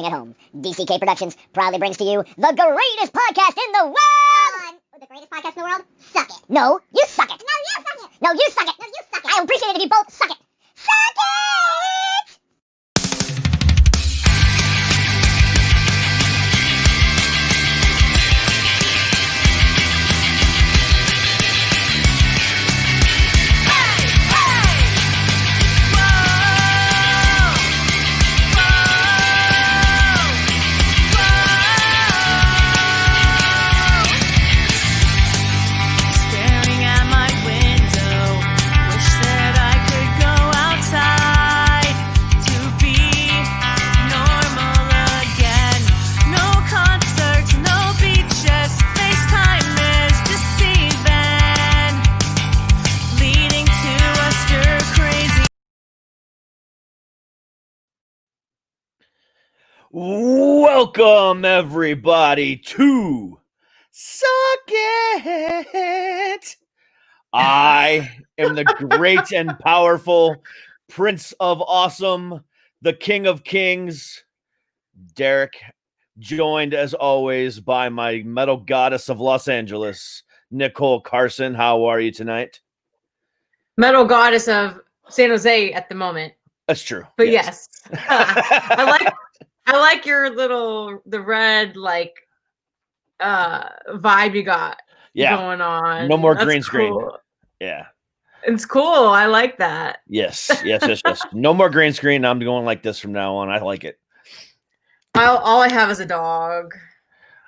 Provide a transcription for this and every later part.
At home, DCK Productions proudly brings to you the greatest podcast in the world! The greatest podcast in the world? Suck it. No, you suck it. No, you suck it. No, you suck it. No, you suck it. I appreciate it if you both suck it. Suck it! Welcome, everybody, to Suck It. I am the great and powerful Prince of Awesome, the King of Kings, Derek, joined as always by my metal goddess of Los Angeles, Nicole Carson. How are you tonight? Metal goddess of San Jose at the moment. That's true. But yes. I like your the red vibe you got going on. No more green screen. Yeah. It's cool. I like that. Yes. No more green screen. I'm going like this from now on. I like it. All I have is a dog.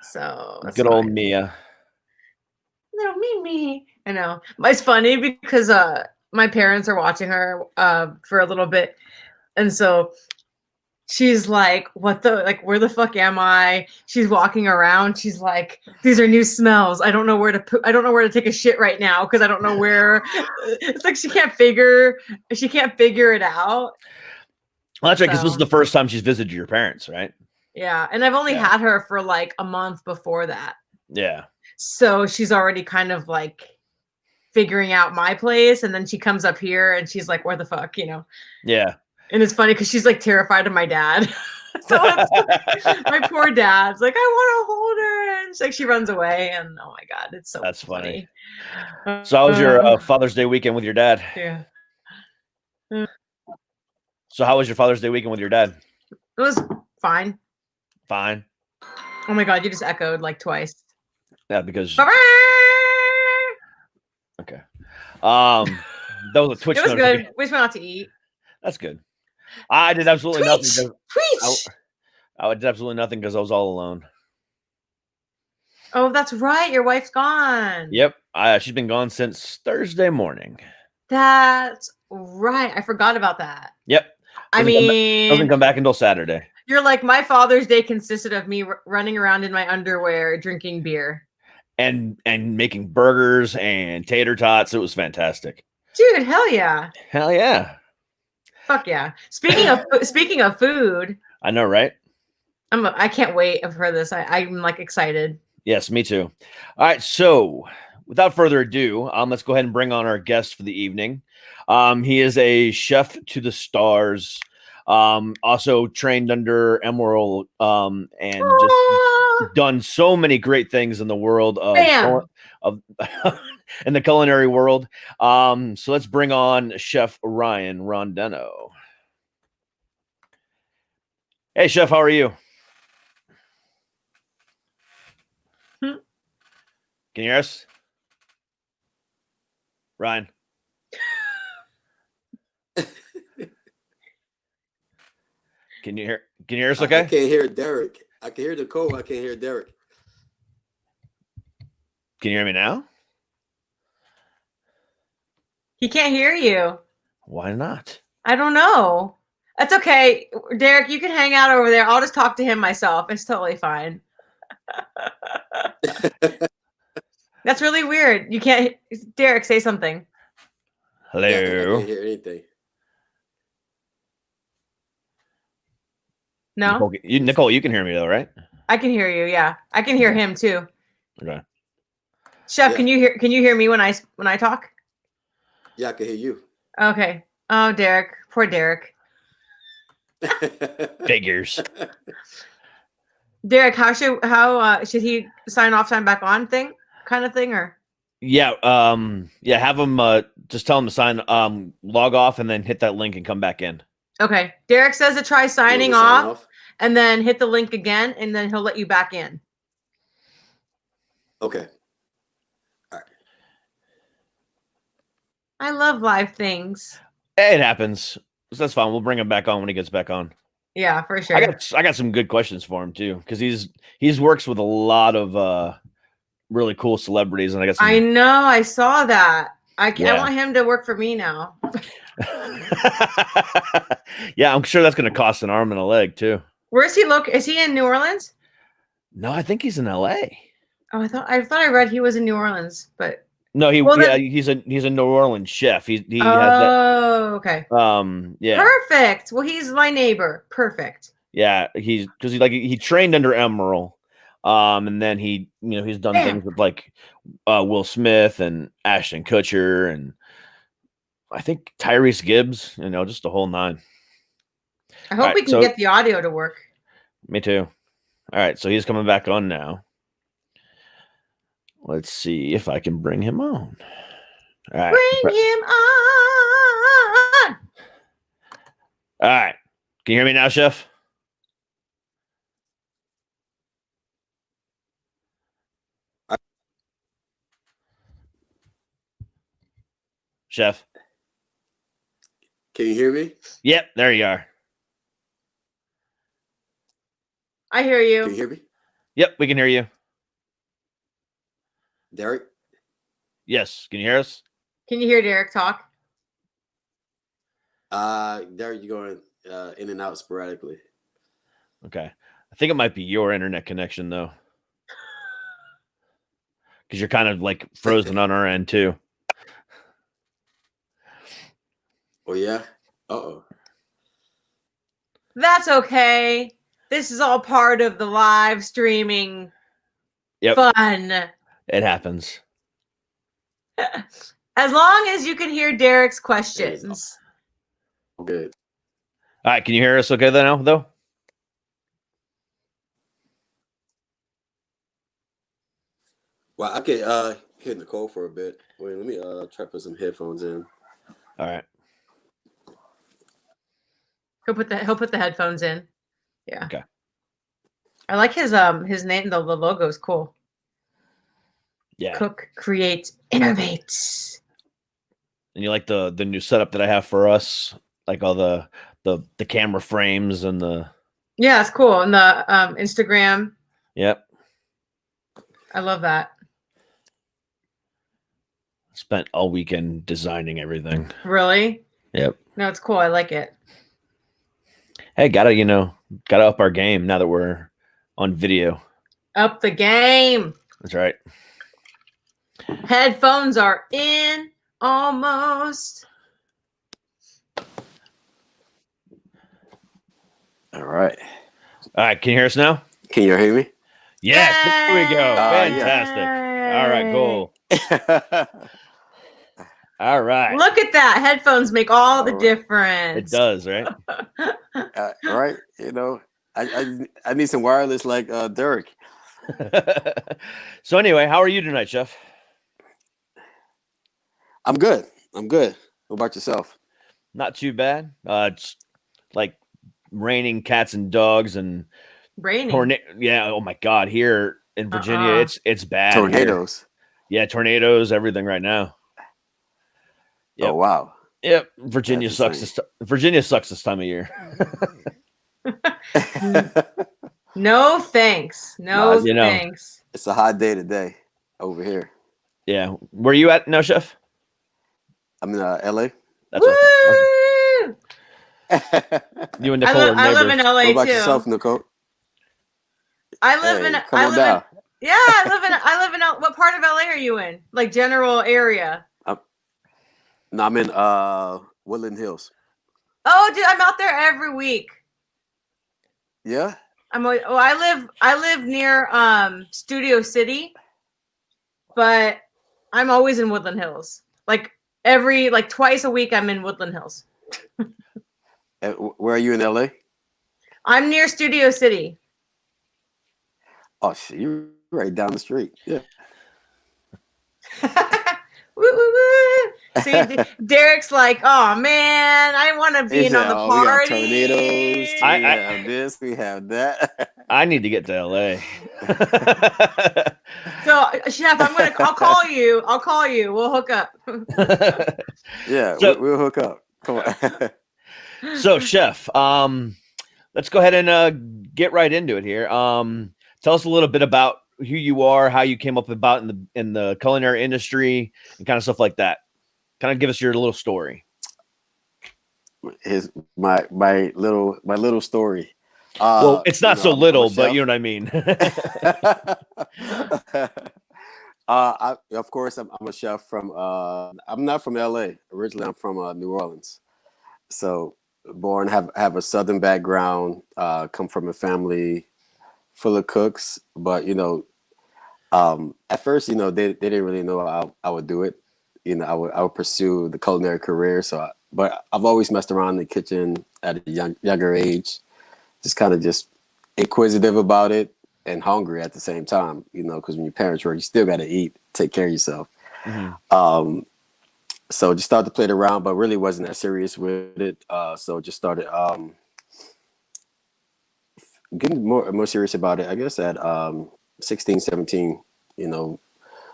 So good old Mia. Little Mimi. I know. It's funny because my parents are watching her for a little bit. And so she's like, where the fuck am I? She's walking around. She's like, these are new smells. I don't know where to take a shit right now because I don't know where. It's like she can't figure it out. Well, that's right, because this is the first time she's visited your parents, right? Yeah. And I've only had her for like a month before that. Yeah. So she's already kind of like figuring out my place. And then she comes up here and she's like, where the fuck, Yeah. And it's funny because she's like terrified of my dad. So my poor dad's like, I want to hold her. And she runs away. And oh my God, it's so That's funny. So how was your Father's Day weekend with your dad? Yeah. So how was your Father's Day weekend with your dad? It was fine. Fine. Oh my God, you just echoed like twice. Yeah, because okay. That was a Twitch. It was good. We just went out to eat. That's good. I did absolutely nothing. Twitch. I did absolutely nothing because I was all alone. Oh, that's right. Your wife's gone. Yep. She's been gone since Thursday morning. That's right. I forgot about that. Yep. Doesn't come back until Saturday. You're like, my Father's Day consisted of me running around in my underwear, drinking beer. And making burgers and tater tots. It was fantastic. Dude, hell yeah. Hell yeah. Fuck yeah. Speaking of food. I know, right? I can't wait for this. I'm like excited. Yes, me too. All right, so without further ado, let's go ahead and bring on our guest for the evening. He is a chef to the stars, also trained under Emerald, and just done so many great things in the world of in the culinary world. So let's bring on Chef Ryan Rondeno. Hey, Chef, how are you? Can you hear us? Ryan. Can you hear us okay? I can't hear Derek. I can hear Nicole. I can't hear Derek. Can you hear me now? He can't hear you. Why not? I don't know. That's okay. Derek, you can hang out over there. I'll just talk to him myself. It's totally fine. That's really weird. You can't. Derek, say something. Hello. Yeah, I can't hear anything. No? Nicole, you can hear me though, right? I can hear you. Yeah. I can hear him too. Okay. Chef, can you hear me when I talk? Yeah, I can hear you. Okay. Oh, Derek. Poor Derek. Figures. Derek, how should he sign off, sign back on kind of thing, or? Yeah, have him just tell him to sign log off and then hit that link and come back in. Okay. Derek says to try signing sign off and then hit the link again, and then he'll let you back in. Okay. All right. I love live things. It happens. That's fine. We'll bring him back on when he gets back on. Yeah, for sure. I got some good questions for him too, because he's works with a lot of really cool celebrities, and I got some. I know. I saw that. I want him to work for me now. Yeah, I'm sure that's going to cost an arm and a leg too. Where's he look? Is he in New Orleans? No, I think he's in L.A. Oh, I thought I read he was in New Orleans, but no, he's a New Orleans chef. He has that. Okay. Yeah. Perfect. Well, he's my neighbor. Perfect. Yeah, because he trained under Emerald, and then he's done things with like Will Smith and Ashton Kutcher and I think Tyrese Gibbs. Just the whole nine. I hope we can get the audio to work. Me too. All right, so he's coming back on now. Let's see if I can bring him on. All right. Bring him on. All right. Can you hear me now, Chef? Chef? Can you hear me? Yep, there you are. I hear you. Can you hear me? Yep, we can hear you. Derek? Yes. Can you hear us? Can you hear Derek talk? Derek, you're going in and out sporadically. Okay. I think it might be your internet connection, though. Because you're kind of like frozen on our end, too. Oh, yeah? Uh-oh. That's okay. This is all part of the live streaming fun. It happens. As long as you can hear Derek's questions. Good. All right. Can you hear us okay now, though? Well, I could hear Nicole for a bit. Wait, let me try to put some headphones in. All right. He'll put the headphones in. Yeah. Okay. I like his name. The logo is cool. Yeah. Cook, create, innovate. And you like the new setup that I have for us, like all the camera frames and the. Yeah, it's cool. And the Instagram. Yep. I love that. Spent all weekend designing everything. Really? Yep. No, it's cool. I like it. Hey, gotta up our game now that we're on video. Up the game. That's right. Headphones are in almost. All right. All right. Can you hear us now? Can you hear me? Yes. There we go. Fantastic. Yay. All right. Cool. All right. Look at that. Headphones make all the difference. It does, right? Right. I need some wireless like Derek. So anyway, how are you tonight, Chef? I'm good. What about yourself? Not too bad. It's like raining cats and dogs and raining. Yeah. Oh my God. Here in Virginia, it's bad. Tornadoes. Here. Yeah, tornadoes. Everything right now. Yep. Oh wow. Yep. Virginia sucks this time of year. No thanks. No thanks. It's a hot day today over here. Yeah. Where are you at now, Chef? I'm in LA. That's Woo! You and Nicole are neighbors. I live in LA what about too. yourself, Nicole? I live in what part of LA are you in? Like general area? No, I'm in Woodland Hills. Oh, dude, I'm out there every week. Yeah. I live near Studio City, but I'm always in Woodland Hills. Like twice a week I'm in Woodland Hills. Where are you in LA? I'm near Studio City. Oh shit, you're right down the street. Yeah. Woo, woo, woo. See, Derek's like, oh man, I want to be He in on said, the "Oh, we got party. tornadoes. I- We have this. We have that." I need to get to LA. So, Chef, I'll call you. I'll call you. We'll hook up. Yeah, So- we'll hook up. Come on. So, Chef, let's go ahead and get right into it here. Tell us a little bit about who you are, how you came up about in the culinary industry, and kind of stuff like that. Kind of give us your little story. My little story. Well, it's not so I'm a little, but chef. you know what I mean. Of course, I'm a chef from. I'm not from LA. Originally, I'm from New Orleans. So, born have a Southern background. Come from a family full of cooks, but at first, they didn't really know how I would do it. I would pursue the culinary career. But I've always messed around in the kitchen at a younger age, just inquisitive about it and hungry at the same time. Because when your parents work, you still got to eat, take care of yourself. Mhm. So just started to play it around, but really wasn't that serious with it. So just started getting more serious about it, I guess, at 16, 17.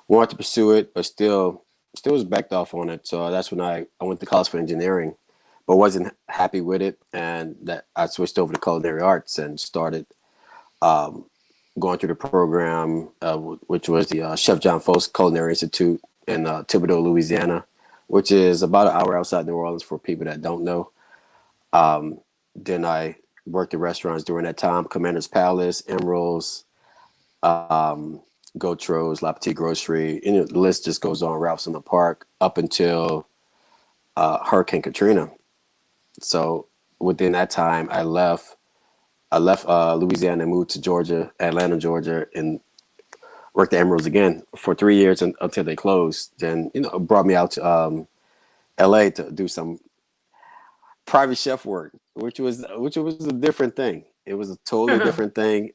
Wanted to pursue it, but still was backed off on it. So that's when I went to college for engineering, but wasn't happy with it, and that I switched over to culinary arts and started going through the program, which was the Chef John Fo's Culinary Institute in Thibodaux, Louisiana, which is about an hour outside New Orleans for people that don't know. Then I worked at restaurants during that time: Commander's Palace, Emerald's, Gautro's, La Petite Grocery, and the list just goes on. Ralph's in the Park up until Hurricane Katrina. So within that time, I left Louisiana and moved to Georgia, Atlanta, Georgia, and worked at Emerald's again for 3 years until they closed. Then it brought me out to LA to do some private chef work, which was a different thing. It was a totally different thing.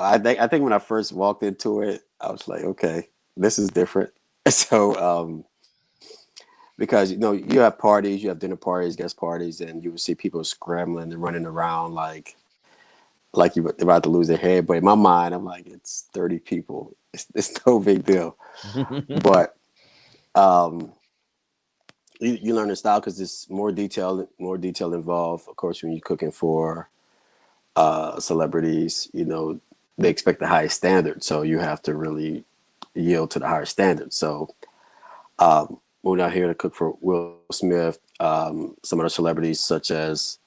I think when I first walked into it, I was like, okay, this is different. So because you have parties, you have dinner parties, guest parties, and you would see people scrambling and running around like you're about to lose their head. But in my mind, I'm like, it's 30 people. It's no big deal. But you learn the style because there's more detail involved. Of course, when you're cooking for celebrities, they expect the highest standard, so you have to really yield to the higher standard. So we're out here to cook for Will Smith, some other celebrities such as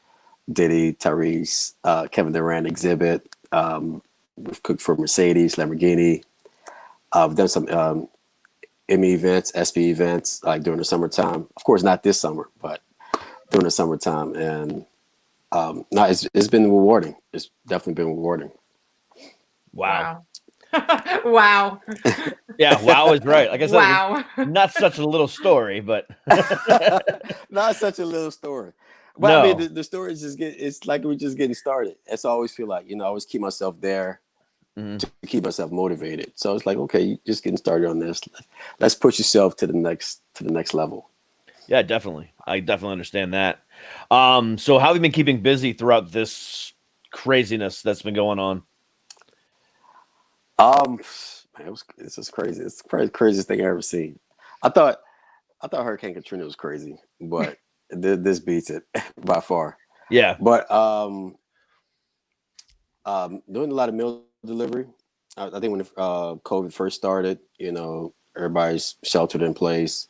Diddy, Tyrese, Kevin Durant, Exhibit. We've cooked for Mercedes, Lamborghini. We've done some Emmy events, SB events, like during the summertime. Of course, not this summer, but during the summertime. And no, it's been rewarding. It's definitely been rewarding. Wow. Wow. Yeah, wow is right. Like I said, Wow. not such a little story, but Not such a little story. But no. I mean, the story it's like we're just getting started. That's I always feel like, I always keep myself there to keep myself motivated. So it's like, okay, you're just getting started on this. Let's push yourself to the next level. Yeah, definitely. I definitely understand that. So how have you been keeping busy throughout this craziness that's been going on? Man, it's just crazy. It's the craziest thing I've ever seen. I thought Hurricane Katrina was crazy, but this beats it by far. Yeah. But doing a lot of meal delivery. I think when COVID first started, everybody's sheltered in place.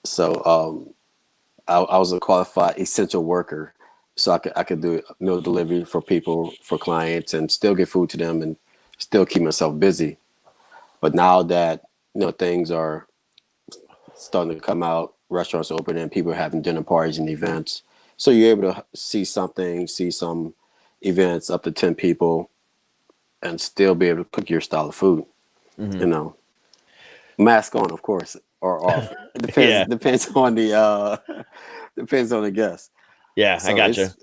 So I was a qualified essential worker, so I could do meal delivery for people, for clients, and still get food to them and still keep myself busy. But now that things are starting to come out, restaurants open, and people are having dinner parties and events, so you're able to see some events up to 10 people, and still be able to cook your style of food. Mask on, of course, or off. It depends. Yeah. Depends on the guest. Yeah, So I gotcha.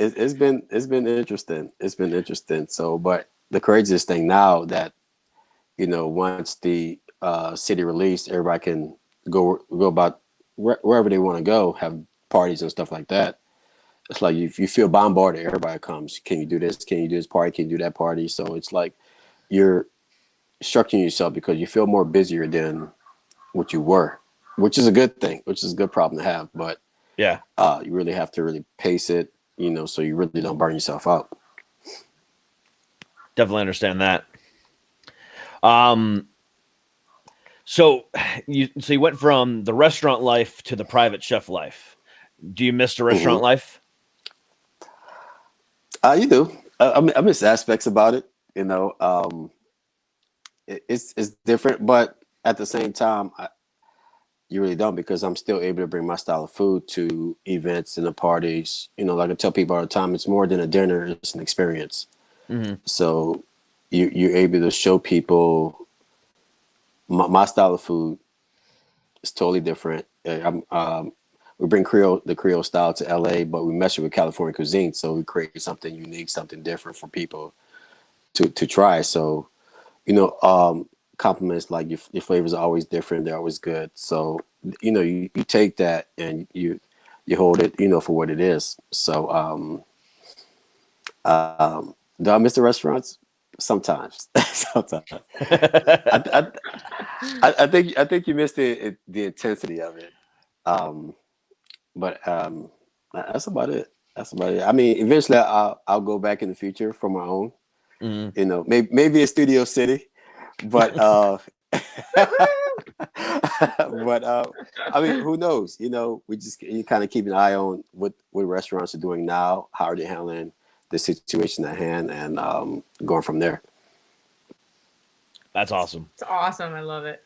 it's been interesting. It's been interesting. So, but the craziest thing now that once the city released, everybody can go about wherever they want to go, have parties and stuff like that. It's like if you feel bombarded, everybody comes. Can you do this? Can you do this party? Can you do that party? So it's like you're structuring yourself because you feel more busier than what you were, which is a good thing, which is a good problem to have. But Yeah, you really have to really pace it, so you really don't burn yourself out. definitely understand that. So you went from the restaurant life to the private chef life. Do you miss the restaurant life? You do. I miss aspects about it. It's different, but at the same time, you really don't, because I'm still able to bring my style of food to events and the parties. Like I tell people all the time, it's more than a dinner; it's an experience. Mm-hmm. So you're able to show people my style of food is totally different. We bring the Creole style to LA, but we mesh it with California cuisine. So we create something unique, something different for people to try. So, compliments like your flavors are always different. They're always good. So, you take that and you hold it, for what it is. So, do I miss the restaurants? Sometimes, sometimes. I think you missed the intensity of it. But that's about it. That's about it. I mean, eventually I'll go back in the future for my own. Mm-hmm. Maybe a Studio City, but but I mean, who knows? You kind of keep an eye on what restaurants are doing now, how are they handling the situation at hand, and going from there. That's awesome. It's awesome. I love it.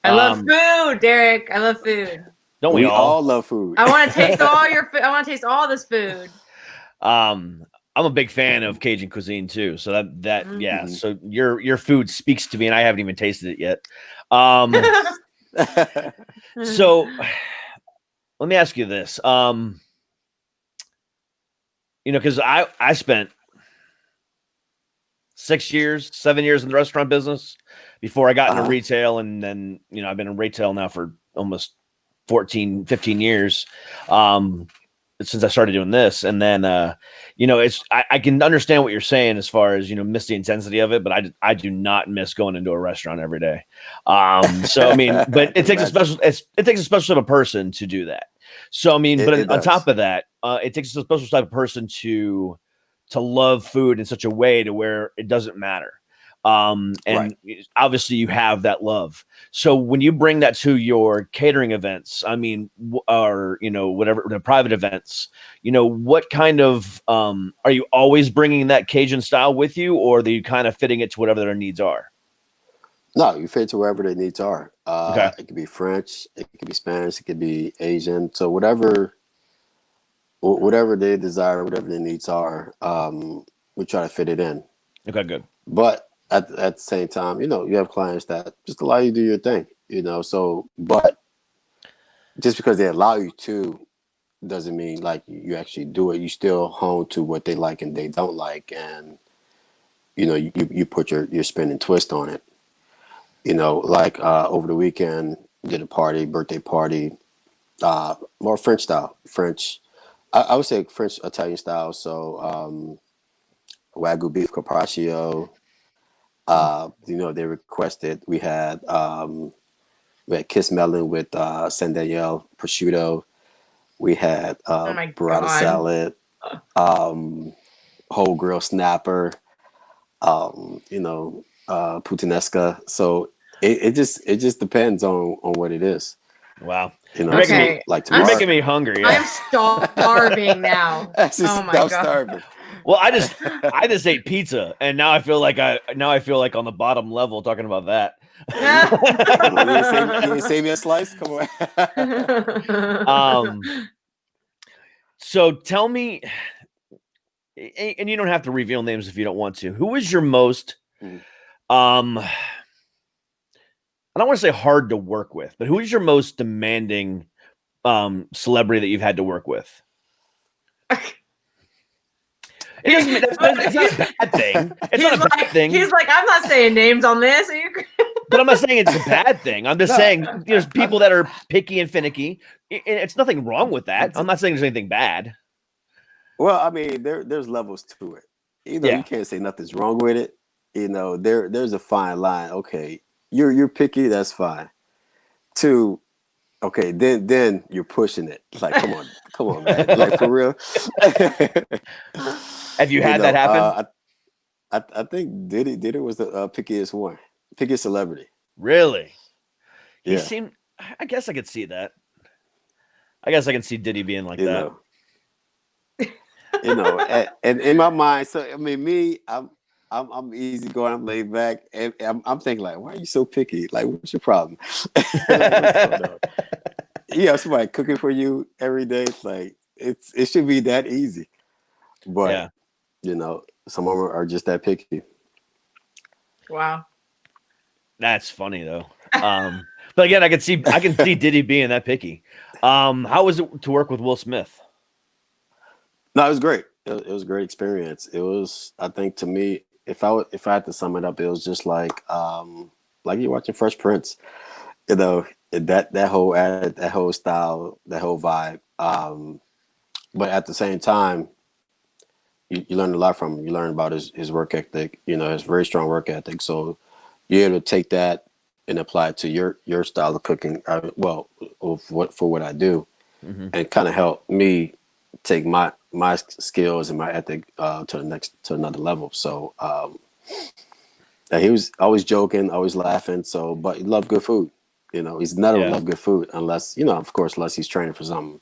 I love food, Derek. I love food. Don't we all love food? I want to taste all your food. I want to taste all this food. I'm a big fan of Cajun cuisine too. So that yeah. So your food speaks to me, and I haven't even tasted it yet. So let me ask you this. Because I spent 6 years, 7 years in the restaurant business before I got into retail. And then, I've been in retail now for almost 14, 15 years. Since I started doing this. And then, I can understand what you're saying as far as, miss the intensity of it, but I do not miss going into a restaurant every day. So, I mean, but it takes a special type of person to do that. So, I mean, but on top of that, it takes a special type of person to love food in such a way to where it doesn't matter. And obviously you have that love. So when you bring that to your catering events, I mean, or, whatever the private events, what kind of, are you always bringing that Cajun style with you, or are you kind of fitting it to whatever their needs are? No, you fit to wherever their needs are. Okay. It could be French, it could be Spanish, it could be Asian. So whatever they desire, whatever their needs are, we try to fit it in. Okay, good. But at the same time, you have clients that just allow you to do your thing, so, but just because they allow you to doesn't mean like you actually do it. You still hone to what they like and they don't like. And, you put your spin and twist on it, like, over the weekend, did a birthday party, more French style, I would say French Italian style. So, Wagyu beef carpaccio. They requested we had kiss melon with San Daniel prosciutto. We had burrata salad, whole grill snapper, puttanesca. So it just depends on what it is. Wow. You're making me hungry. Yeah. I'm starving now. Oh my God. Starving. Well, I just ate pizza, and now I feel like on the bottom level talking about that. You didn't save me a slice? Come on. So tell me, and you don't have to reveal names if you don't want to. Who is your most, I don't want to say hard to work with, but who is your most demanding celebrity that you've had to work with? It doesn't mean it's not a bad thing. It's not a bad thing. He's like, I'm not saying names on this. But I'm not saying it's a bad thing. I'm just saying there's people that are picky and finicky. And it's nothing wrong with that. I'm not saying there's anything bad. Well, I mean, there's levels to it. You know, Yeah. you can't say nothing's wrong with it. You know, there's a fine line. Okay, you're picky, that's fine. Two, okay, then you're pushing it. Like, come on, man. Like for real. Have you had that happen? I think Diddy was the pickiest one, pickiest celebrity. Really? He Yeah. seemed. I guess I could see that. I guess I can see Diddy being like that. You know, and in my mind, so I mean, me, I'm easy going, I'm laid back, and I'm thinking like, why are you so picky? Like, what's your problem? Yeah, somebody cooking for you every day. It's like it should be that easy, but Yeah. you know, some of them are just that picky. Wow. That's funny though. But again, I can see Diddy being that picky. How was it to work with Will Smith? No, it was great. It was a great experience. It was, I think, to me, if I had to sum it up, it was just like you're watching Fresh Prince. You know, that whole style, that whole vibe. But at the same time, you learn a lot from him. You learn about his work ethic. You know, his very strong work ethic. So you're able to take that and apply it to your style of cooking. For what I do, and kind of help me take my skills and my ethic to another level. So he was always joking, always laughing. So, but he loved good food. You know, he's never loved good food unless, you know, of course, unless he's training for something.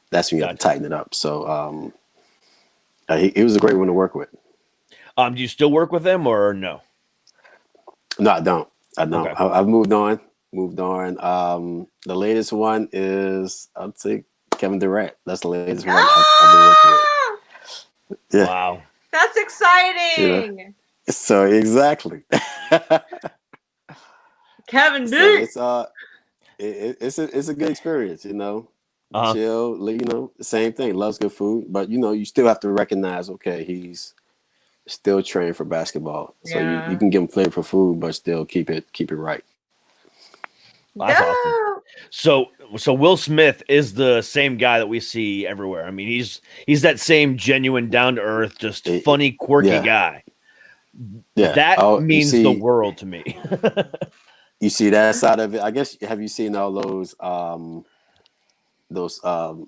That's when you have to tighten it up. So he was a great one to work with. Do you still work with him or no? No, I don't. Okay. I've moved on. The latest one is, I'd say, Kevin Durant. That's the latest one I've been working with. Yeah. Wow. That's exciting. You know? So exactly. Kevin So Durant. it's a good experience, you know. Chill, you know, same thing. Loves good food, but you know, you still have to recognize, okay, he's still training for basketball. So you can give him flavor for food, but still keep it right. That's awesome. So Will Smith is the same guy that we see everywhere. I mean, he's that same genuine, down to earth, just funny, quirky guy. Yeah, that means the world to me. You see that side of it. I guess, have you seen all those I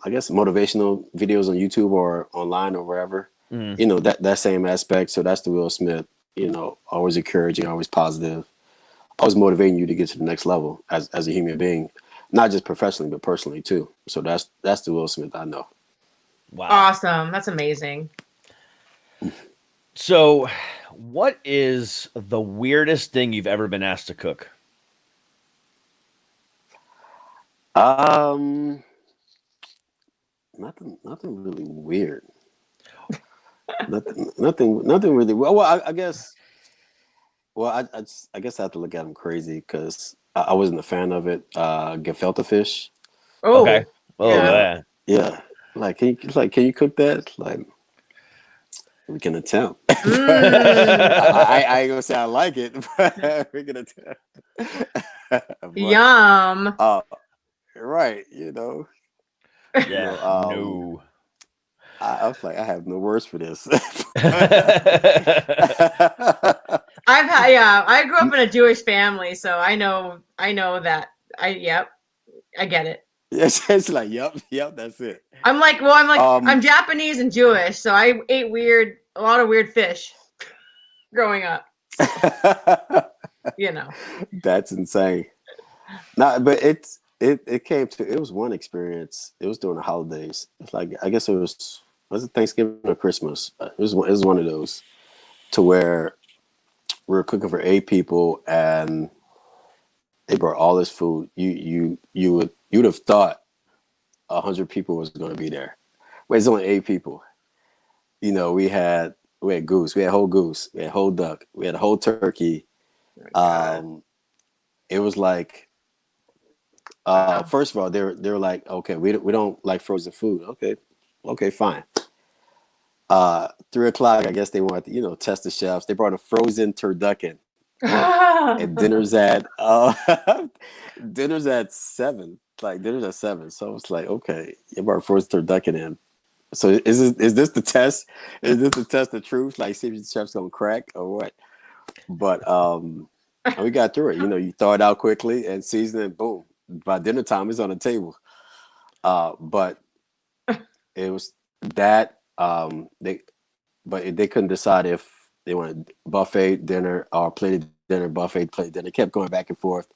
guess motivational videos on YouTube or online or wherever? You know, that same aspect. So that's the Will Smith. You know, always encouraging, always positive, always motivating you to get to the next level as a human being, not just professionally but personally too. So that's the Will Smith I know. Wow, awesome! That's amazing. So, what is the weirdest thing you've ever been asked to cook? Nothing really weird. nothing really. Well, I guess. Well, I guess I have to look at him crazy because I wasn't a fan of it. Gefilte fish. Oh, okay. Oh yeah. Like, can you cook that? Like, we can attempt. I ain't gonna say I like it, but we can attempt. Yum. Right. You know. Yeah. No. I was like, I have no words for this. I grew up in a Jewish family, so I know that. I get it. Yes, it's like, yep, that's it. I'm Japanese and Jewish, so I ate a lot of weird fish growing up. You know. That's insane. No, but it was one experience. It was during the holidays. It's like, I guess was it Thanksgiving or Christmas? It was one of those to where we were cooking for 8 people and they brought all this food. You'd have thought 100 people was going to be there. But it's only 8 people. You know, we had goose, we had whole goose, we had whole duck, we had a whole turkey. It was like, first of all, they were like, okay, we don't like frozen food. Okay, fine. 3 o'clock, I guess they wanted to, test the chefs. They brought a frozen turducken, and dinner's at 7. Like dinner's at 7, so it's like, okay, you brought a frozen turducken in. So is this the test? Is this the test of truth? Like, see if the chef's gonna crack or what? But we got through it. You throw it out quickly and season it. Boom! By dinner time, it's on the table. But it was that they couldn't decide if they wanted buffet dinner or plated dinner, buffet plated dinner. They kept going back and forth.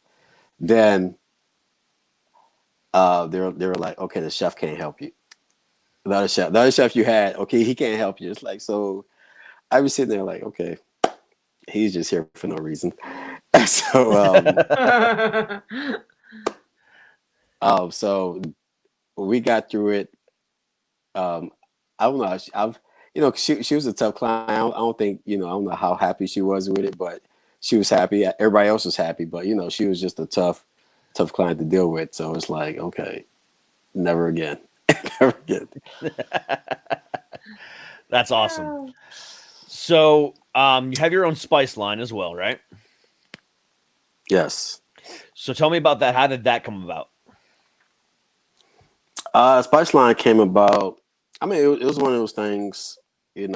Then they were like, okay, the chef can't help you. The other chef you had, okay, he can't help you. It's like, so I was sitting there like, okay, he's just here for no reason. So we got through it. I don't know. She was a tough client. I don't think, I don't know how happy she was with it, but she was happy. Everybody else was happy, but she was just a tough client to deal with. So it's like, okay, never again. Never again. That's awesome. So you have your own spice line as well, right? Yes. So tell me about that. How did that come about? Spice line came about. I mean, it was one of those things. We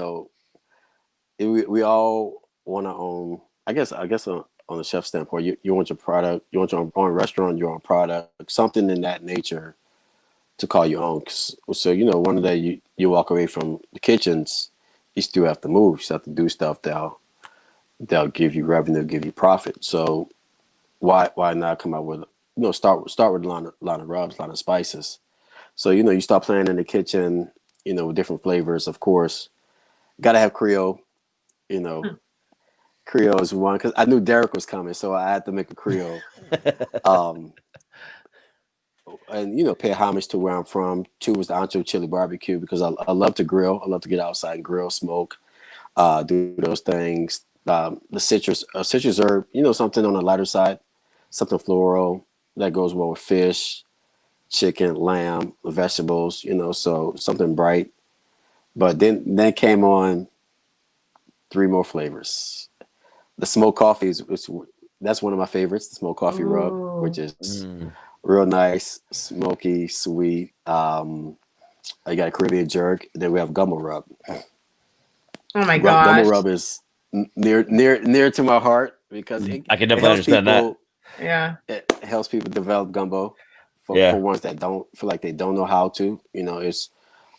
all want to own. I guess on the chef standpoint, you want your product, you want your own restaurant, your own product, something in that nature to call your own. So one day you walk away from the kitchens, you still have to move. You still have to do stuff that'll give you revenue, give you profit. So why not come out with start with a line of rubs, line of spices. So you start playing in the kitchen, with different flavors. Of course, gotta have Creole. Creole is one because I knew Derek was coming, so I had to make a Creole. And pay homage to where I'm from. 2 was the Ancho Chili Barbecue because I love to grill. I love to get outside and grill, smoke, do those things. The citrus herb, something on the lighter side, something floral that goes well with fish, chicken, lamb, vegetables. So something bright. But then came on 3 more flavors. The smoked coffee that's one of my favorites. The smoked coffee rub, which is real nice, smoky, sweet. I got a Caribbean jerk. Then we have gumbo rub. Oh my gosh. Gumbo rub is near to my heart because I can definitely understand that. Yeah. It helps people develop gumbo for ones that don't feel like they don't know how to. It's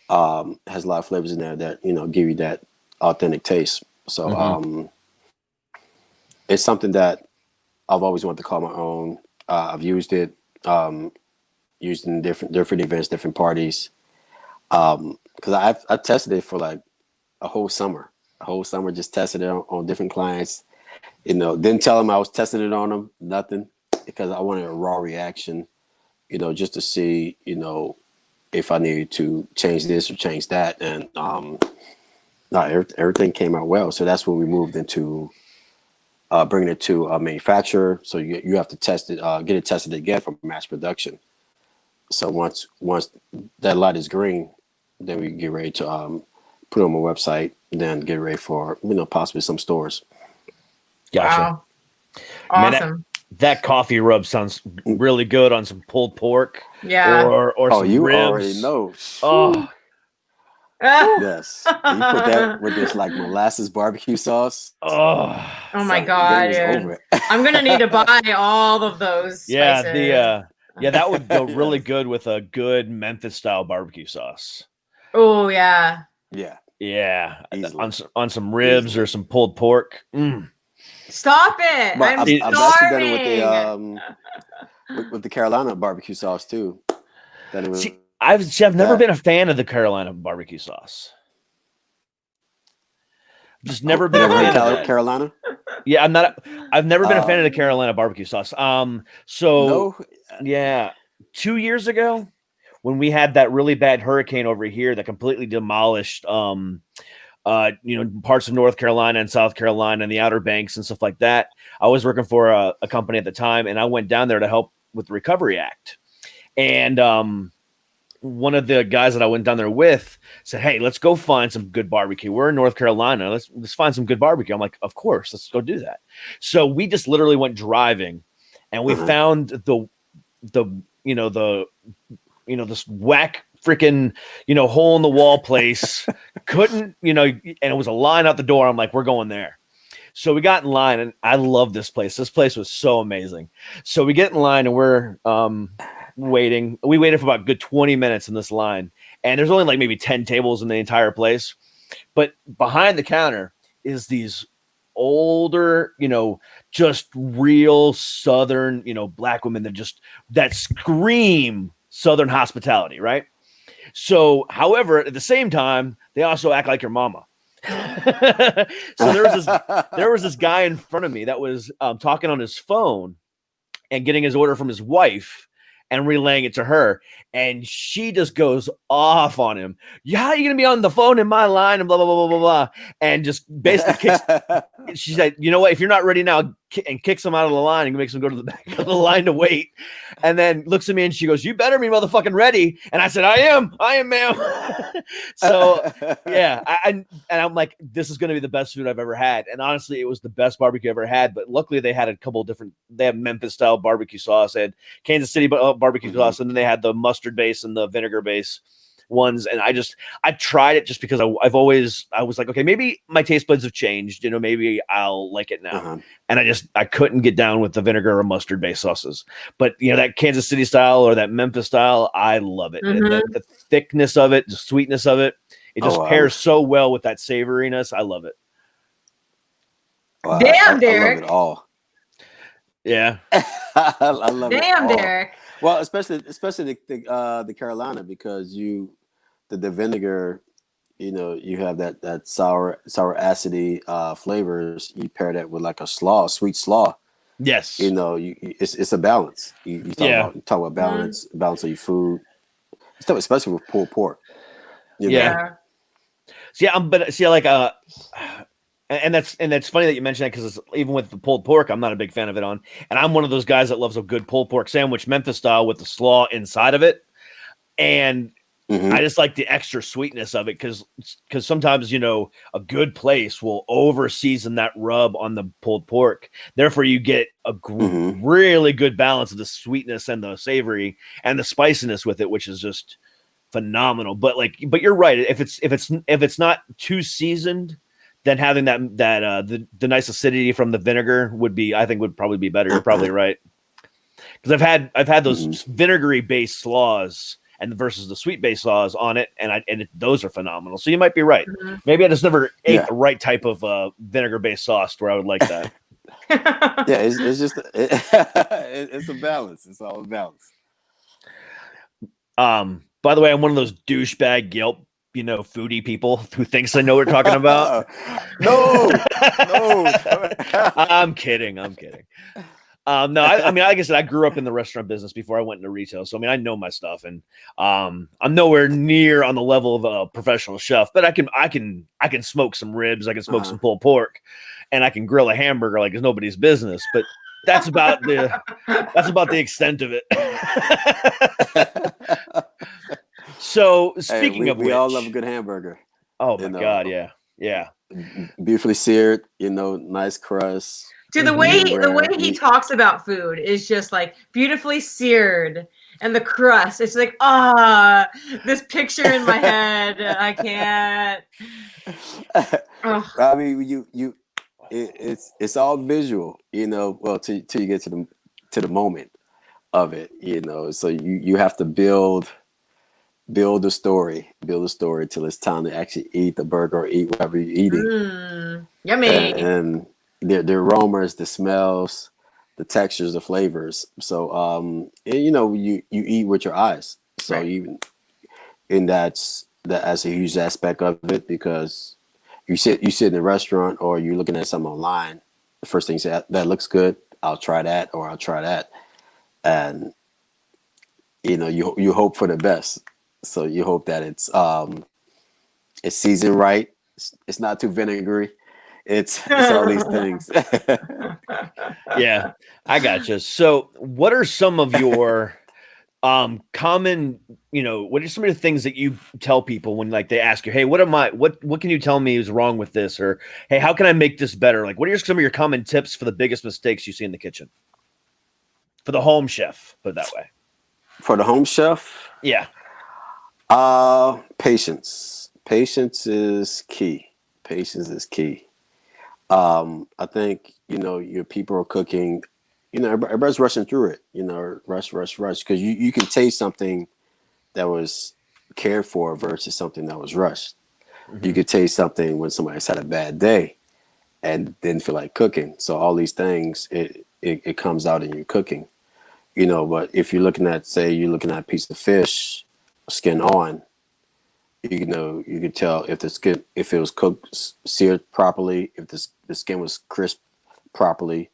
has a lot of flavors in there that give you that authentic taste. So it's something that I've always wanted to call my own. I've used it, used in different events, different parties. Because I tested it for like a whole summer. Just tested it on different clients. Didn't tell them I was testing it on them. Nothing, because I wanted a raw reaction. Just to see, if I needed to change this or change that, and everything came out well. So that's when we moved into bringing it to a manufacturer. So you have to test it, get it tested again for mass production. So once that light is green, then we get ready to put it on my website, then get ready for possibly some stores. Gotcha. Wow. Awesome. Man, that coffee rub sounds really good on some pulled pork. Yeah. Or some you ribs. already know. Oh. Yes. You put that with this like molasses barbecue sauce. Oh my God, dude. I'm gonna need to buy all of those spices. That would go really good with a good Memphis style barbecue sauce. Oh yeah. Yeah. On some ribs or some pulled pork. Stop it! But I'm starving. I've done it with the Carolina barbecue sauce too. I've never been a fan of the Carolina barbecue sauce. Just never been a fan of that. Carolina. Yeah, I've never been a fan of the Carolina barbecue sauce. So 2 years ago, when we had that really bad hurricane over here that completely demolished parts of North Carolina and South Carolina and the Outer Banks and stuff like that. I was working for a company at the time, and I went down there to help with the Recovery Act. And one of the guys that I went down there with said, "Hey, let's go find some good barbecue. We're in North Carolina. Let's find some good barbecue." I'm like, "Of course, let's go do that." So we just literally went driving, and we found this whack freaking hole in the wall place. Couldn't and it was a line out the door. I'm like, "We're going there." So we got in line, and I love this place. This place was so amazing. So we get in line, and we're waiting. We waited for about a good 20 minutes in this line, and there's only like maybe 10 tables in the entire place. But behind the counter is these older, just real Southern, Black women that scream Southern hospitality, right? So, however, at the same time, they also act like your mama. So there was this guy in front of me that was talking on his phone and getting his order from his wife and relaying it to her, and she just goes off on him. Yeah, how are you gonna be on the phone in my line and blah blah blah blah blah, and just basically kicks. She said, "You know what? If you're not ready now," and kicks him out of the line and makes him go to the back of the line to wait. And then looks at me and she goes, "You better be motherfucking ready." And I said, I am, ma'am." So yeah, and I'm like, this is going to be the best food I've ever had. And honestly, it was the best barbecue I ever had. But luckily, they had a couple of different. They have Memphis style barbecue sauce, they had Kansas City barbecue sauce, and then they had the mustard base and the vinegar base ones. And I tried it just because I was like, okay, maybe my taste buds have changed, maybe I'll like it now. And I couldn't get down with the vinegar or mustard based sauces, but that Kansas City style or that Memphis style, I love it. The thickness of it, the sweetness of it, it just pairs so well with that savoriness. I love it. Well, Damn, I Derek. love it all. Yeah. I love it. Damn, all. Derek. Well, especially the Carolina, because the vinegar, you have that sour acidy flavors. You pair that with like a sweet slaw. Yes. It's a balance. You talk about balance of your food, especially with pulled pork. Yeah. And that's funny that you mentioned that, because even with the pulled pork, I'm not a big fan of it and I'm one of those guys that loves a good pulled pork sandwich, Memphis style, with the slaw inside of it. And I just like the extra sweetness of it because sometimes, a good place will over season that rub on the pulled pork. Therefore, you get a really good balance of the sweetness and the savory and the spiciness with it, which is just phenomenal. But you're right. If it's not too seasoned, then having the nice acidity from the vinegar would probably be better. You're probably right. Because I've had those vinegary based slaws versus the sweet based slaws on it, and those are phenomenal. So you might be right. Maybe I just never ate the right type of vinegar based sauce where I would like that. Yeah, it's just it's a balance. It's all a balance. By the way, I'm one of those douchebag Yelp foodie people who thinks they know what we're talking about. No. I'm kidding. No, I mean, like I said, I grew up in the restaurant business before I went into retail. So, I mean, I know my stuff, and I'm nowhere near on the level of a professional chef, but I can smoke some ribs. I can smoke some pulled pork, and I can grill a hamburger like it's nobody's business. But that's about the extent of it. So speaking of which, we all love a good hamburger. Oh my God. Yeah. Beautifully seared, nice crust. Dude, the way he talks about food is just like beautifully seared, and the crust. It's like, this picture in my head. I can't. I mean, it's all visual, well, till you get to the moment of it, so you have to build the story till it's time to actually eat the burger or eat whatever you're eating. Yummy. And the aromas, the smells, the textures, the flavors. So you eat with your eyes. So that's a huge aspect of it, because you sit in a restaurant or you're looking at something online. The first thing you say, that looks good, I'll try that, or I'll try that. And you hope for the best. So you hope that it's seasoned right. It's not too vinegary. It's all these things. Yeah, I gotcha. So what are some of your Common, what are some of the things that you tell people when like they ask you, hey, what can you tell me is wrong with this? Or, hey, how can I make this better? Like, what are some of your common tips for the biggest mistakes you see in the kitchen? For the home chef, put it that way. For the home chef, Yeah. Patience. Patience is key. Patience is key. I think, your people are cooking, everybody's rushing through it, rush, because you can taste something that was cared for versus something that was rushed. Mm-hmm. You could taste something when somebody's had a bad day and didn't feel like cooking. So all these things, it comes out in your cooking, but if you're looking at a piece of fish, skin on, you could tell if if it was cooked, seared properly, if the skin was crisp properly,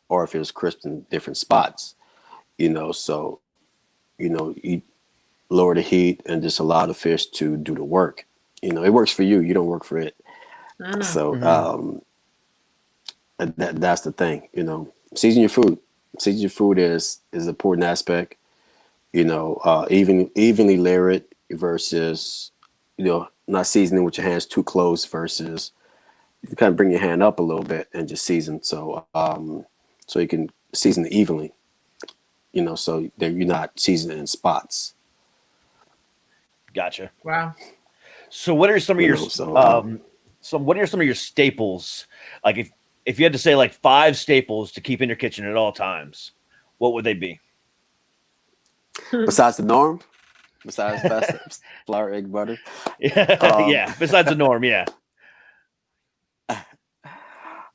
or if it was crisp in different spots, so, you lower the heat and just allow the fish to do the work. It works for you. You don't work for it. So, that's the thing, season your food. Season your food is an important aspect, evenly layer it versus, not seasoning with your hands too close versus you kind of bring your hand up a little bit and just season. So, so you can season it evenly, so that you're not seasoning in spots. Gotcha. Wow. So what are some of your what are some of your staples? Like if you had to say like 5 staples to keep in your kitchen at all times, what would they be? Besides the norm, besides pasta, flour, egg, butter. Yeah. Besides the norm, yeah.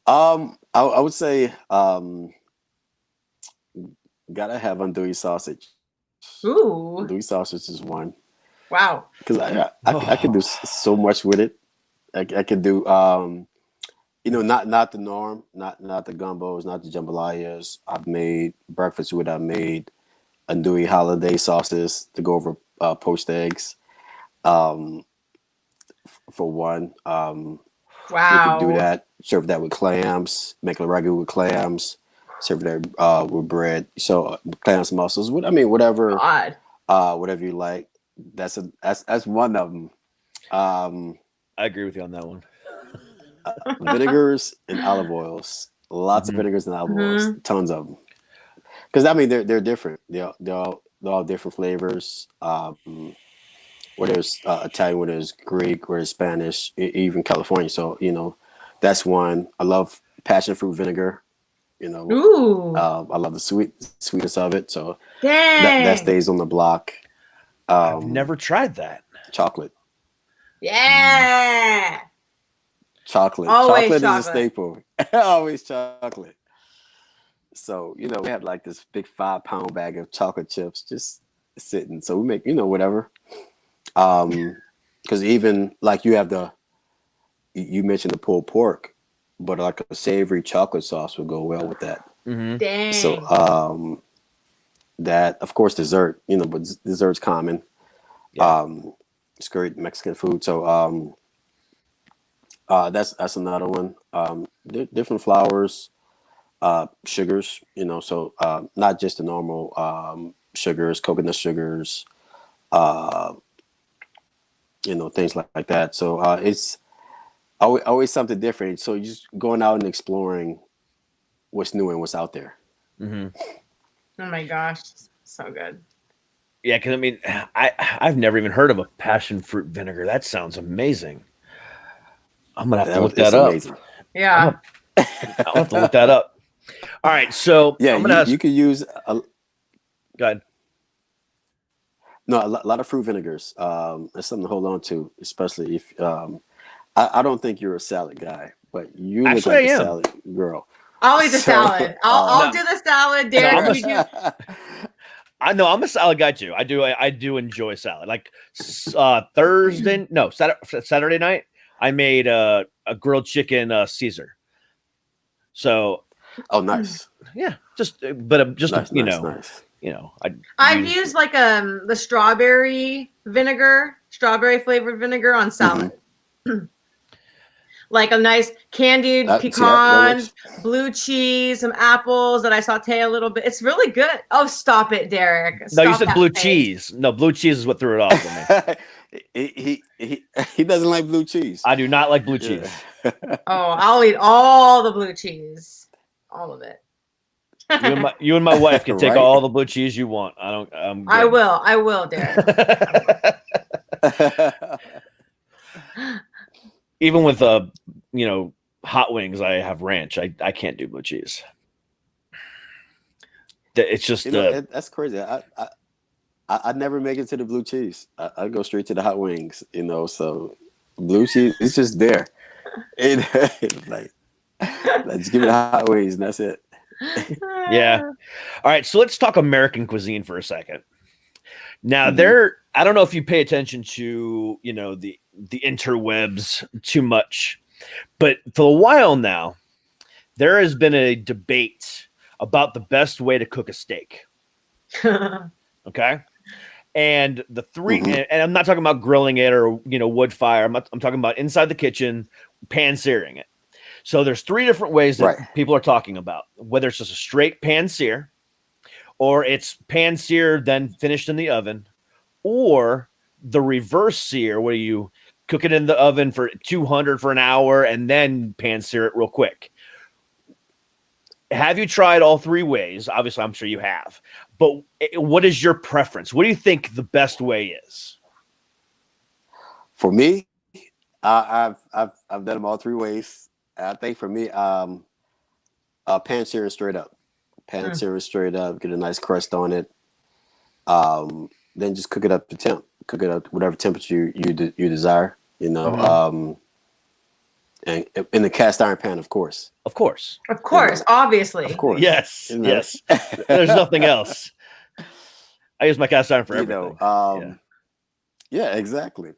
I would say gotta have andouille sausage. Ooh. Andouille sausage is one. Wow. Because I could do so much with it. I could do not the norm, not the gumbos, not the jambalayas. I've made breakfast with. I made andouille holiday sauces to go over poached eggs. For one, you could do Wow. that. Serve that with clams. Make a ragu with clams. Serve that with bread. So clams, mussels. Whatever. God. Whatever you like. That's one of them. I agree with you on that one. Vinegars and olive oils. Lots of vinegars and olive oils. Tons of them. Because they're different. They're all different flavors. Whether it's Italian, whether it's Greek, whether it's Spanish, even California. So that's one. I love passion fruit vinegar. Ooh. I love the sweetness of it. So Dang. that stays on the block. I've never tried that. Chocolate. Yeah. Chocolate. Always Chocolate is a chocolate. staple. Always chocolate. So, we had like this big 5-pound bag of chocolate chips just sitting. So we make, whatever. Because even like you mentioned the pulled pork, but like a savory chocolate sauce would go well with that. Dang. So, that of course dessert, but dessert's common. Yeah. It's great Mexican food. So, that's another one. Different flours, sugars, so not just the normal sugars, coconut sugars, things like that. So it's always something different. So you're just going out and exploring what's new and what's out there. Mm-hmm. Oh my gosh. So good. Yeah, because I've never even heard of a passion fruit vinegar. That sounds amazing. I'm gonna have to look that up. Amazing. Yeah. I'll have to look that up. All right, so Yeah, I'm gonna ask. you could use Go ahead. No, a lot of fruit vinegars. It's something to hold on to, especially if I don't think you're a salad guy, but you look Actually, like I a am. salad girl. Always a So, salad. I'll No. do the salad. Derek, you do. I know I'm a salad guy too. I do enjoy salad. Like Saturday night, I made a grilled chicken Caesar. So, oh, nice. yeah, just Nice. I've used like the strawberry flavored vinegar on salad. like a nice candied that pecans, works. blue cheese, some apples that I saute a little bit. It's really good. Oh, stop it, Derek. No, you Stop said that blue face. cheese. No, blue cheese is what threw it off for me. he doesn't like blue cheese. I do not like blue cheese. Oh, I'll eat all the blue cheese, all of it. You and my wife can take Right. all the blue cheese you want. I will, Derek. Even with hot wings, I have ranch. I can't do blue cheese. It's just that's crazy. I never make it to the blue cheese. I go straight to the hot wings. So blue cheese, it's just there. Like, let's give me the hot wings, and that's it. Yeah. All right, so let's talk American cuisine for a second. Now, Mhm. I don't know if you pay attention to, the interwebs too much, but for a while now, there has been a debate about the best way to cook a steak. Okay. And the three, Mhm. and I'm not talking about grilling it or, wood fire. I'm talking about inside the kitchen, pan searing it. So there's three different ways that Right. people are talking about, whether it's just a straight pan sear, or it's pan sear then finished in the oven, or the reverse sear where you cook it in the oven for 200 for an hour and then pan sear it real quick. Have you tried all three ways? Obviously, I'm sure you have. But what is your preference? What do you think the best way is? For me, I've done them all three ways. I think for me, pan searing straight up. Pan searing straight up, get a nice crust on it. Then just cook it up to temp. Cook it up to whatever temperature you desire. And in the cast iron pan, of course. Of course. Of course, obviously. Of course. Yes. Yes. There's nothing else. I use my cast iron for everything. Yeah, exactly.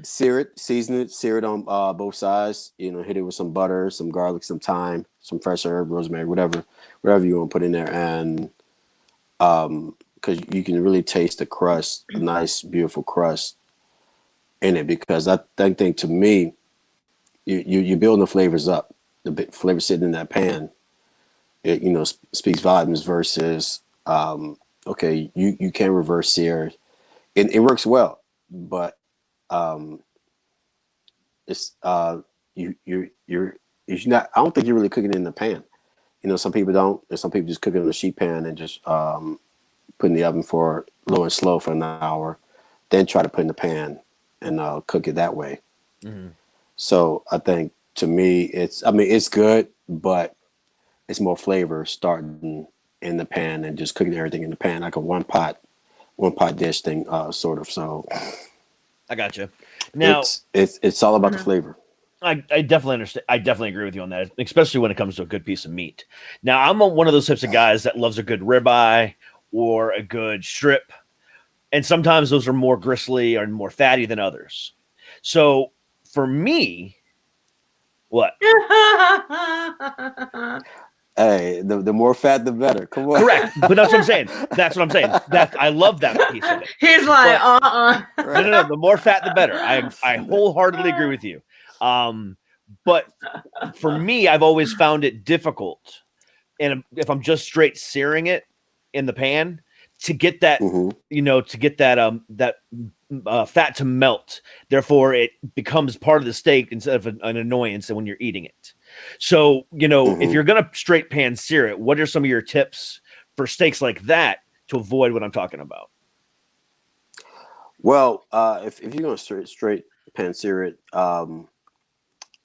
Sear it, season it, sear it on both sides. Hit it with some butter, some garlic, some thyme, some fresh herb, rosemary, whatever you want to put in there, and because you can really taste the crust, a nice, beautiful crust in it. Because I think to me, you're building the flavors up. The flavor sitting in that pan, it speaks volumes versus okay, you can reverse sear. It works well, but it's you're not. I don't think you're really cooking it in the pan. Some people don't, and some people just cook it in a sheet pan and just put in the oven for low and slow for an hour, then try to put in the pan and cook it that way. Mm-hmm. So I think to me, it's good, but it's more flavor starting in the pan and just cooking everything in the pan, like a one pot dish thing, sort of. So I got you. Now it's all about the flavor. I definitely understand. I definitely agree with you on that, especially when it comes to a good piece of meat. Now, I'm one of those types of guys that loves a good ribeye or a good strip, and sometimes those are more gristly or more fatty than others. So for me, what? Hey, the more fat, the better. Come on. Correct. But that's what I'm saying. That's what I'm saying. I love that piece of it. He's like, No. The more fat, the better. I wholeheartedly agree with you. But for me, I've always found it difficult, and if I'm just straight searing it in the pan, to get that, to get that fat to melt. Therefore, it becomes part of the steak instead of an annoyance when you're eating it. So, if you're gonna straight pan sear it, what are some of your tips for steaks like that to avoid what I'm talking about? Well, if you're gonna straight pan sear it, I'll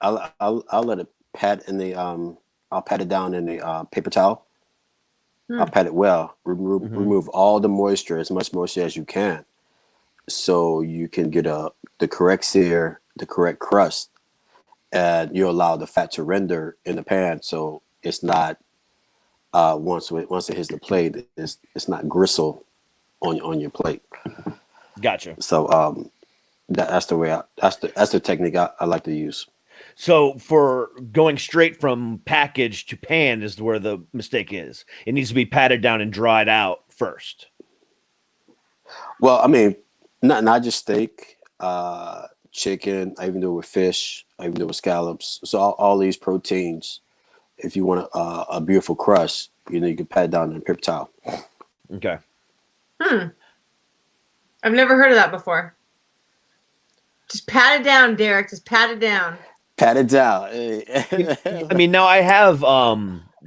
let it pat in the I'll pat it down in the paper towel. I'll pat it well. Remove all the moisture, as much moisture as you can, so you can get the correct sear, the correct crust, and you allow the fat to render in the pan, so it's not once it hits the plate, it's not gristle on your plate. Gotcha. So that's the way that's the technique I like to use. So for going straight from package to pan is where the mistake is. It needs to be patted down and dried out first. Well, I mean, not just steak. chicken. I even do it with fish. I even do it with scallops. So all these proteins, if you want a beautiful crust, you can pat it down in a paper towel. Okay. I've never heard of that before. Just pat it down, Derek. Just pat it down. Pat it down. I mean, now I have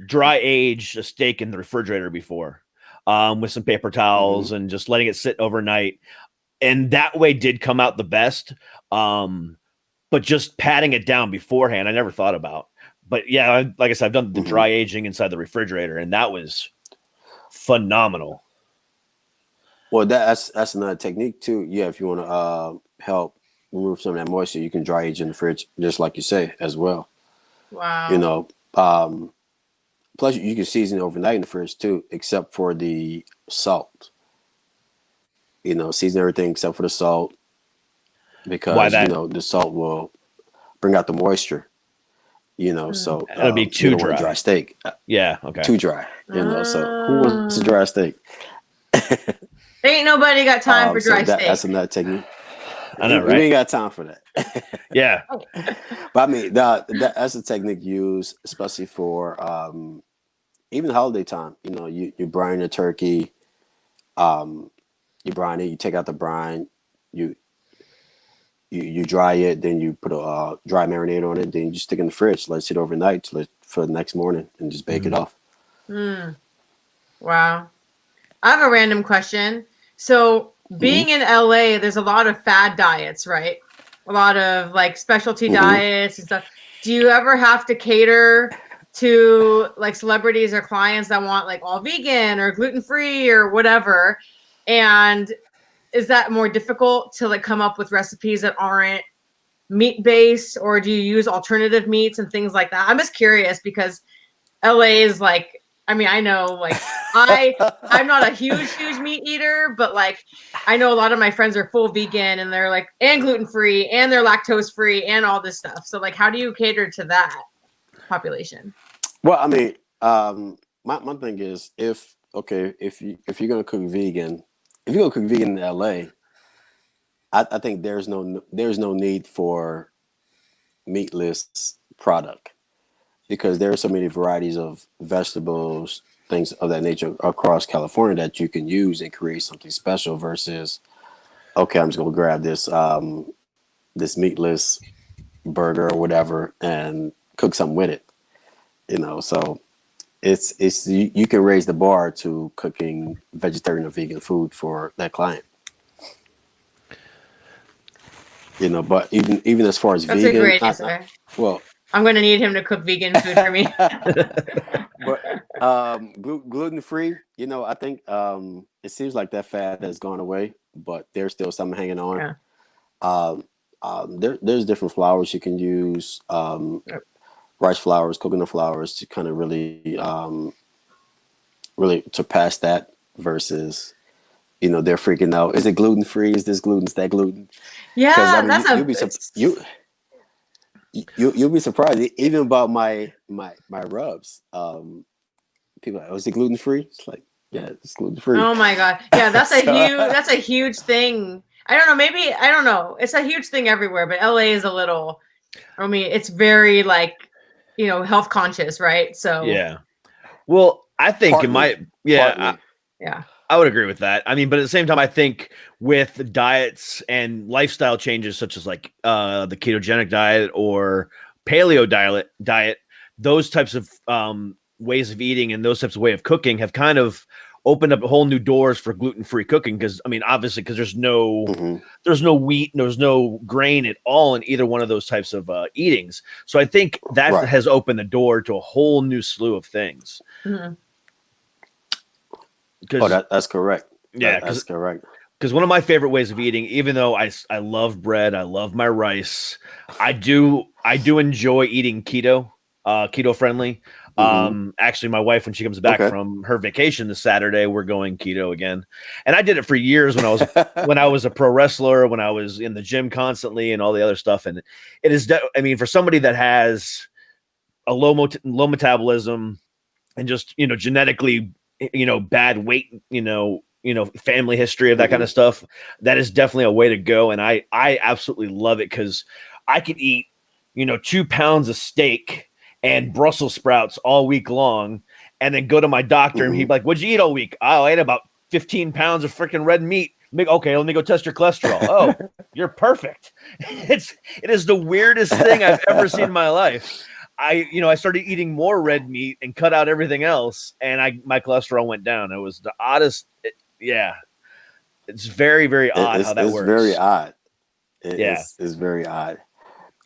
dry aged a steak in the refrigerator before, with some paper towels and just letting it sit overnight, and that way did come out the best. But just patting it down beforehand, I never thought about. But yeah, like I said, I've done the dry aging inside the refrigerator, and that was phenomenal. Well, that's another technique too. Yeah, if you want to help remove some of that moisture, you can dry age in the fridge, just like you say, as well. Wow. You know, plus you can season it overnight in the fridge too, except for the salt. You know, season everything except for the salt, because the salt will bring out the moisture. You know, so it'll be too you don't dry. want a dry steak. Yeah, okay. Too dry. You know, so who wants a dry steak? Ain't nobody got time for dry steak. That's another technique. I know, right? We ain't got time for that. Yeah. But I mean, that's a technique used especially for even holiday time. You know, you brine a turkey, you brine it, you take out the brine, you dry it, then you put a dry marinade on it, then you just stick it in the fridge, let it sit overnight for the next morning, and just bake it off. Wow. I have a random question. So being in LA, there's a lot of fad diets, right? A lot of like specialty diets and stuff. Do you ever have to cater to like celebrities or clients that want like all vegan or gluten-free or whatever? And is that more difficult to like come up with recipes that aren't meat-based, or do you use alternative meats and things like that? I'm just curious because LA is like, I mean, I know like I'm not a huge meat eater, but like I know a lot of my friends are full vegan and they're like, and gluten-free and they're lactose-free and all this stuff. So like, how do you cater to that population? Well, I mean, my thing is if you're gonna cook vegan, if you're gonna cook vegan in LA, I think there's no need for meatless product, because there are so many varieties of vegetables, things of that nature across California that you can use and create something special versus, okay, I'm just gonna grab this this meatless burger or whatever and cook something with it. You know, so it's you can raise the bar to cooking vegetarian or vegan food for that client. You know, but even as far as That's vegan, a great answer. Well, I'm going to need him to cook vegan food for me. But gluten free, you know, I think it seems like that fad has gone away, but there's still something hanging on. There's different flours you can use, rice flours, coconut flours, to kind of really surpass that, versus, you know, they're freaking out. Is it gluten free? Is this gluten? Is that gluten? Yeah, I mean, you'll be surprised even about my rubs. People are like, oh, is it gluten free? It's like, yeah, it's gluten free. Oh my god, yeah, that's a huge thing. I don't know. It's a huge thing everywhere, but LA is a little. I mean, it's very like, you know, health conscious, right? So yeah. Well, I think it might. Yeah. I would agree with that. I mean, but at the same time, I think with diets and lifestyle changes, such as like the ketogenic diet or paleo diet, those types of ways of eating and those types of way of cooking have kind of opened up whole new doors for gluten-free cooking. Because I mean, obviously, because there's no wheat, there's no grain at all in either one of those types of eatings. So I think that has opened the door to a whole new slew of things. That's correct. Yeah, that's correct. Because one of my favorite ways of eating, even though I love bread, I love my rice, I do enjoy eating keto friendly. Actually, my wife, when she comes back from her vacation this Saturday, we're going keto again. And I did it for years when I was a pro wrestler, when I was in the gym constantly, and all the other stuff. And it is, I mean, for somebody that has a low metabolism and just, you know, genetically, you know, bad weight, you know, family history of that kind of stuff, that is definitely a way to go. And I absolutely love it because I could eat, 2 pounds of steak and Brussels sprouts all week long, and then go to my doctor and he'd be like, "What'd you eat all week?" "Oh, I ate about 15 pounds of freaking red meat." "Okay, let me go test your cholesterol." "Oh, you're perfect." It is the weirdest thing I've ever seen in my life. I started eating more red meat and cut out everything else, and my cholesterol went down. It was the oddest. It's very, very odd how that it's works. very odd. Yeah. It's very odd.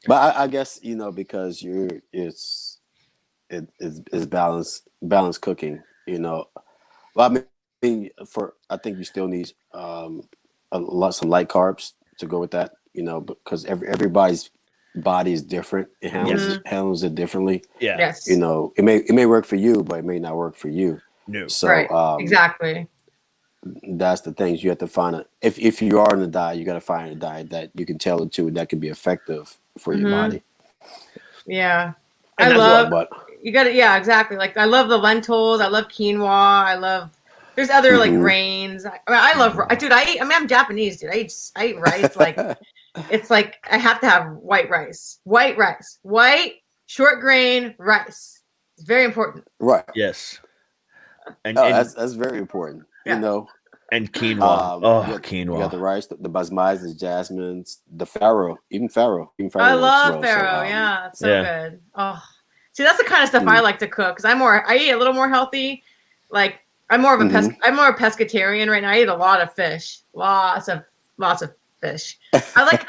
But I guess because it's balanced cooking. Well, I mean, I think you still need some light carbs to go with that. Because everybody's body is different. It handles it differently. Yeah. Yes. It may work for you, but it may not work for you. No. So right. Exactly. That's the things you have to find. If you are in a diet, you got to find a diet that you can tailor to that can be effective for your body. Yeah. And I love but you got to, yeah, exactly. Like I love the lentils. I love quinoa. There's other like grains. I love, dude, I'm Japanese, dude. I eat rice. Like it's like, I have to have white short grain rice. It's very important. right. Yes. And that's very important. Yeah. And quinoa. You Quinoa. got the rice, the basmati, the jasmines, the farro, even farro. I works love well. farro. Yeah, it's so good. Oh, see, that's the kind of stuff I like to cook because I eat a little more healthy. Like I'm more of a I'm more a pescatarian right now. I eat a lot of fish, lots of fish. But I like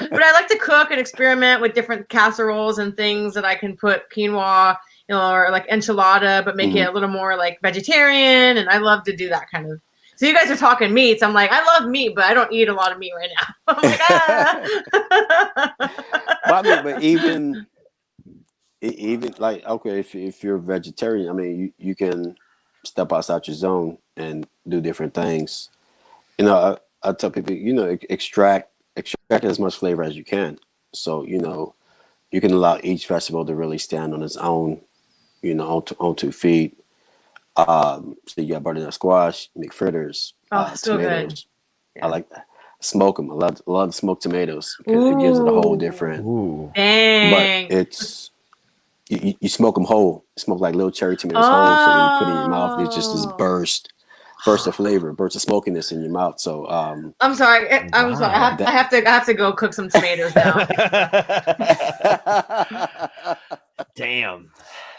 to cook and experiment with different casseroles and things that I can put quinoa, or like enchilada, but make it a little more like vegetarian. And I love to do that kind of. So you guys are talking meats. I'm like, I love meat, but I don't eat a lot of meat right now. I'm like, But even like, okay, if you're a vegetarian, I mean, you can step outside your zone and do different things. I tell people, extract as much flavor as you can. So you can allow each vegetable to really stand on its own, on 2 feet. So you got butternut squash, make fritters, so tomatoes. good. Yeah. I like that. Smoke them. I love smoked tomatoes because it gives it a whole different. Ooh. Dang. But it's you smoke them whole. Smoke like little cherry tomatoes whole. So when you put it in your mouth, it's just this burst of flavor, burst of smokiness in your mouth. So I'm sorry. I'm sorry. I have to go cook some tomatoes now. Damn.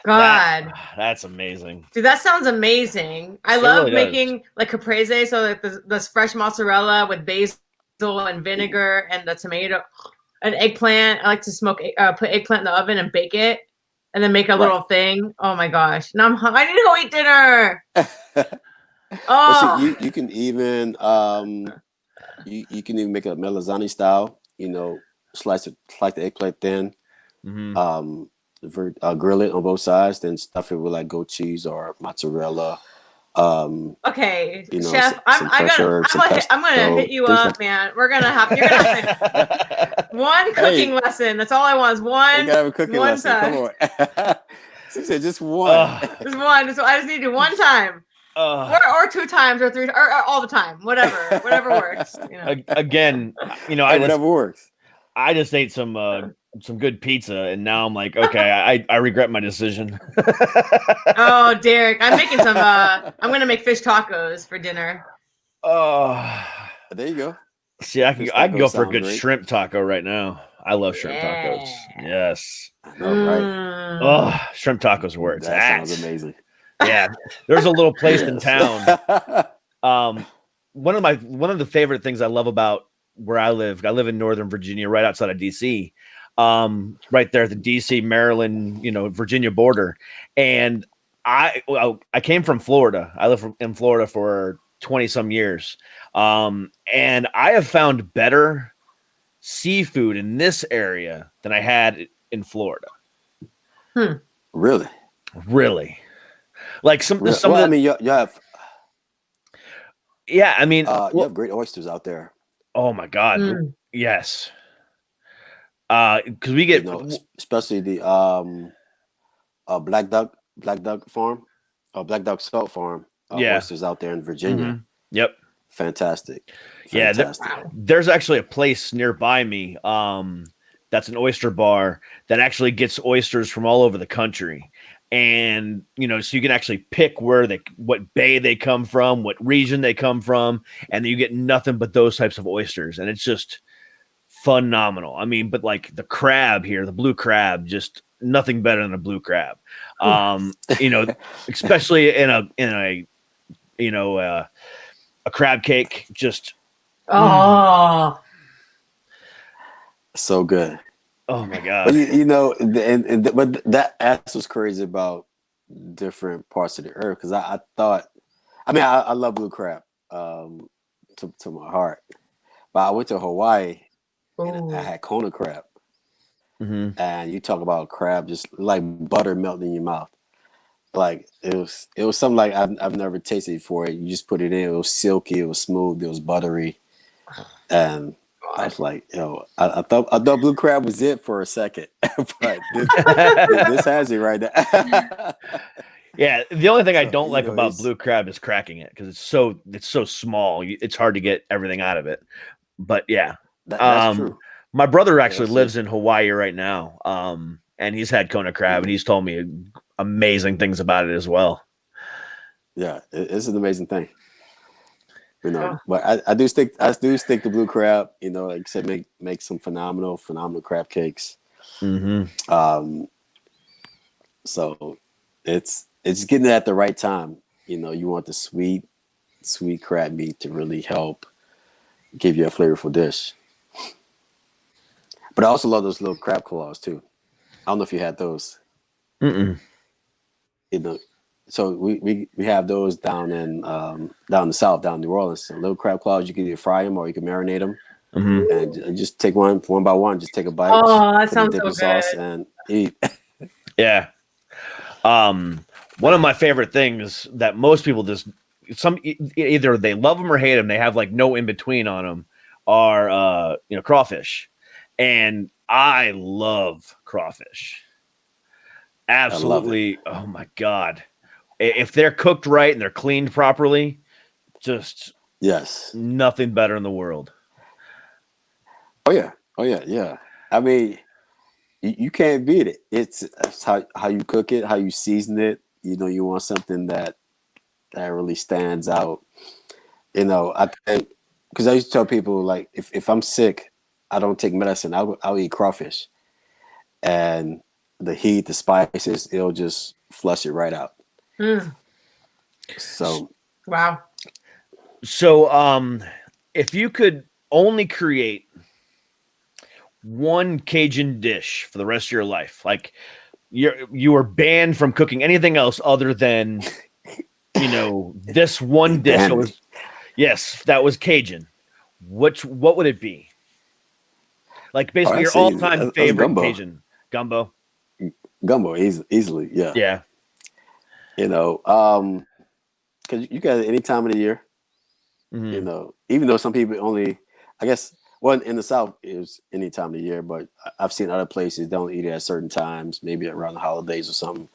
God. That's amazing. Dude, that sounds amazing. I love making like caprese, so like this fresh mozzarella with basil and vinegar and the tomato, an eggplant. I like to put eggplant in the oven and bake it, and then make a little thing. Oh my gosh! Now I need to go eat dinner. Oh, see, you can even you can even make a melanzane style. Slice the eggplant thin. Grill it on both sides, then stuff it with like goat cheese or mozzarella. Okay, chef, I'm gonna hit you up, man. You're gonna have to, one cooking lesson. That's all I want is one. You gotta have a cooking lesson. Time. Come on. She said just one. Just one. So I just need to do one time. Or 2 times or 3 or all the time. Whatever works. Again, whatever works. I just ate some good pizza, and now I'm like, okay, I regret my decision. Oh, Derek, I'm making some. I'm gonna make fish tacos for dinner. Oh, there you go. See, I can go for a good shrimp taco right now. I love shrimp tacos. Yes. I know, right? Oh, shrimp tacos where it's that at. sounds amazing. Yeah, there's a little place in town. One of the favorite things I love about where I live in Northern Virginia, right outside of DC, right there at the DC, Maryland, Virginia border. And I came from Florida. I lived in Florida for 20 some years. And I have found better seafood in this area than I had in Florida. Really? Like some of the, I mean, you have. Yeah, I mean, you have great oysters out there. Oh my God, yes. Because we get, especially the black duck farm, black duck salt farm. Oysters out there in Virginia. Yep. Fantastic. Yeah, Fantastic. there's actually a place nearby me that's an oyster bar that actually gets oysters from all over the country. And, so you can actually pick what bay they come from, what region they come from, and you get nothing but those types of oysters. And it's just phenomenal. I mean, but like the crab here, the blue crab, just nothing better than a blue crab. Especially in a crab cake, just so good. Oh my god! But but that's what's crazy about different parts of the earth. Because I thought, I love blue crab to my heart. But I went to Hawaii and I had Kona crab, and you talk about crab just like butter melting in your mouth. Like it was something like I've never tasted before. You just put it in. It was silky. It was smooth. It was buttery, and I was like, I thought blue crab was it for a second, but this has it right now. Yeah, the only thing I don't like about blue crab is cracking it because it's so small. It's hard to get everything out of it. But yeah, that's true. My brother actually lives in Hawaii right now, and he's had Kona crab, and he's told me amazing things about it as well. Yeah, it's an amazing thing. But I do stick to blue crab. Like I said, make some phenomenal crab cakes. So it's getting it at the right time. You want the sweet crab meat to really help give you a flavorful dish. But I also love those little crab claws too. I don't know if you had those. So we have those down in the south, down in New Orleans. So little crab claws, you can either fry them or you can marinate them, and just take one by one. Just take a bite. Oh, that sounds so good. Sauce and eat. Yeah. One of my favorite things that most people either they love them or hate them. They have like no in between on them. Are crawfish, and I love crawfish. Absolutely. Oh my god. If they're cooked right and they're cleaned properly, just nothing better in the world. Oh yeah. I mean, you can't beat it. It's how you cook it, how you season it. You want something that really stands out. I think because I used to tell people like if I'm sick, I don't take medicine. I'll eat crawfish, and the heat, the spices, it'll just flush it right out. So wow. So if you could only create one Cajun dish for the rest of your life, like you were banned from cooking anything else other than this one dish that was Cajun, what would it be? Like basically your all-time favorite gumbo. Cajun gumbo. Gumbo, easily, yeah. Yeah. Because you got it any time of the year. Even though some people only, I guess, in the South is any time of the year, but I've seen other places don't eat it at certain times, maybe around the holidays or something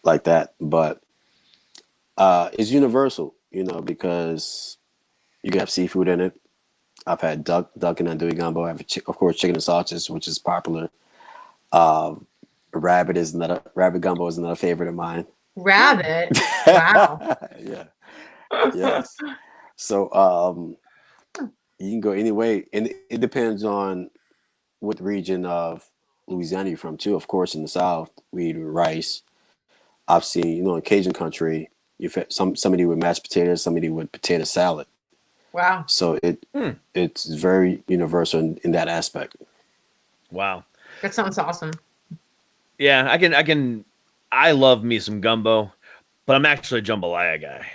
like that. But it's universal, because you can have seafood in it. I've had duck and andouille gumbo. I have, of course, chicken and sausage, which is popular. Rabbit gumbo is another favorite of mine. Rabbit? Wow. Yeah. Yes. So you can go any way, and it depends on what region of Louisiana you're from too. Of course, in the South, we eat rice. I've seen, in Cajun country, you've had somebody with mashed potatoes, somebody with potato salad. Wow. So it's very universal in that aspect. Wow. That sounds awesome. Yeah, I love me some gumbo, but I'm actually a jambalaya guy.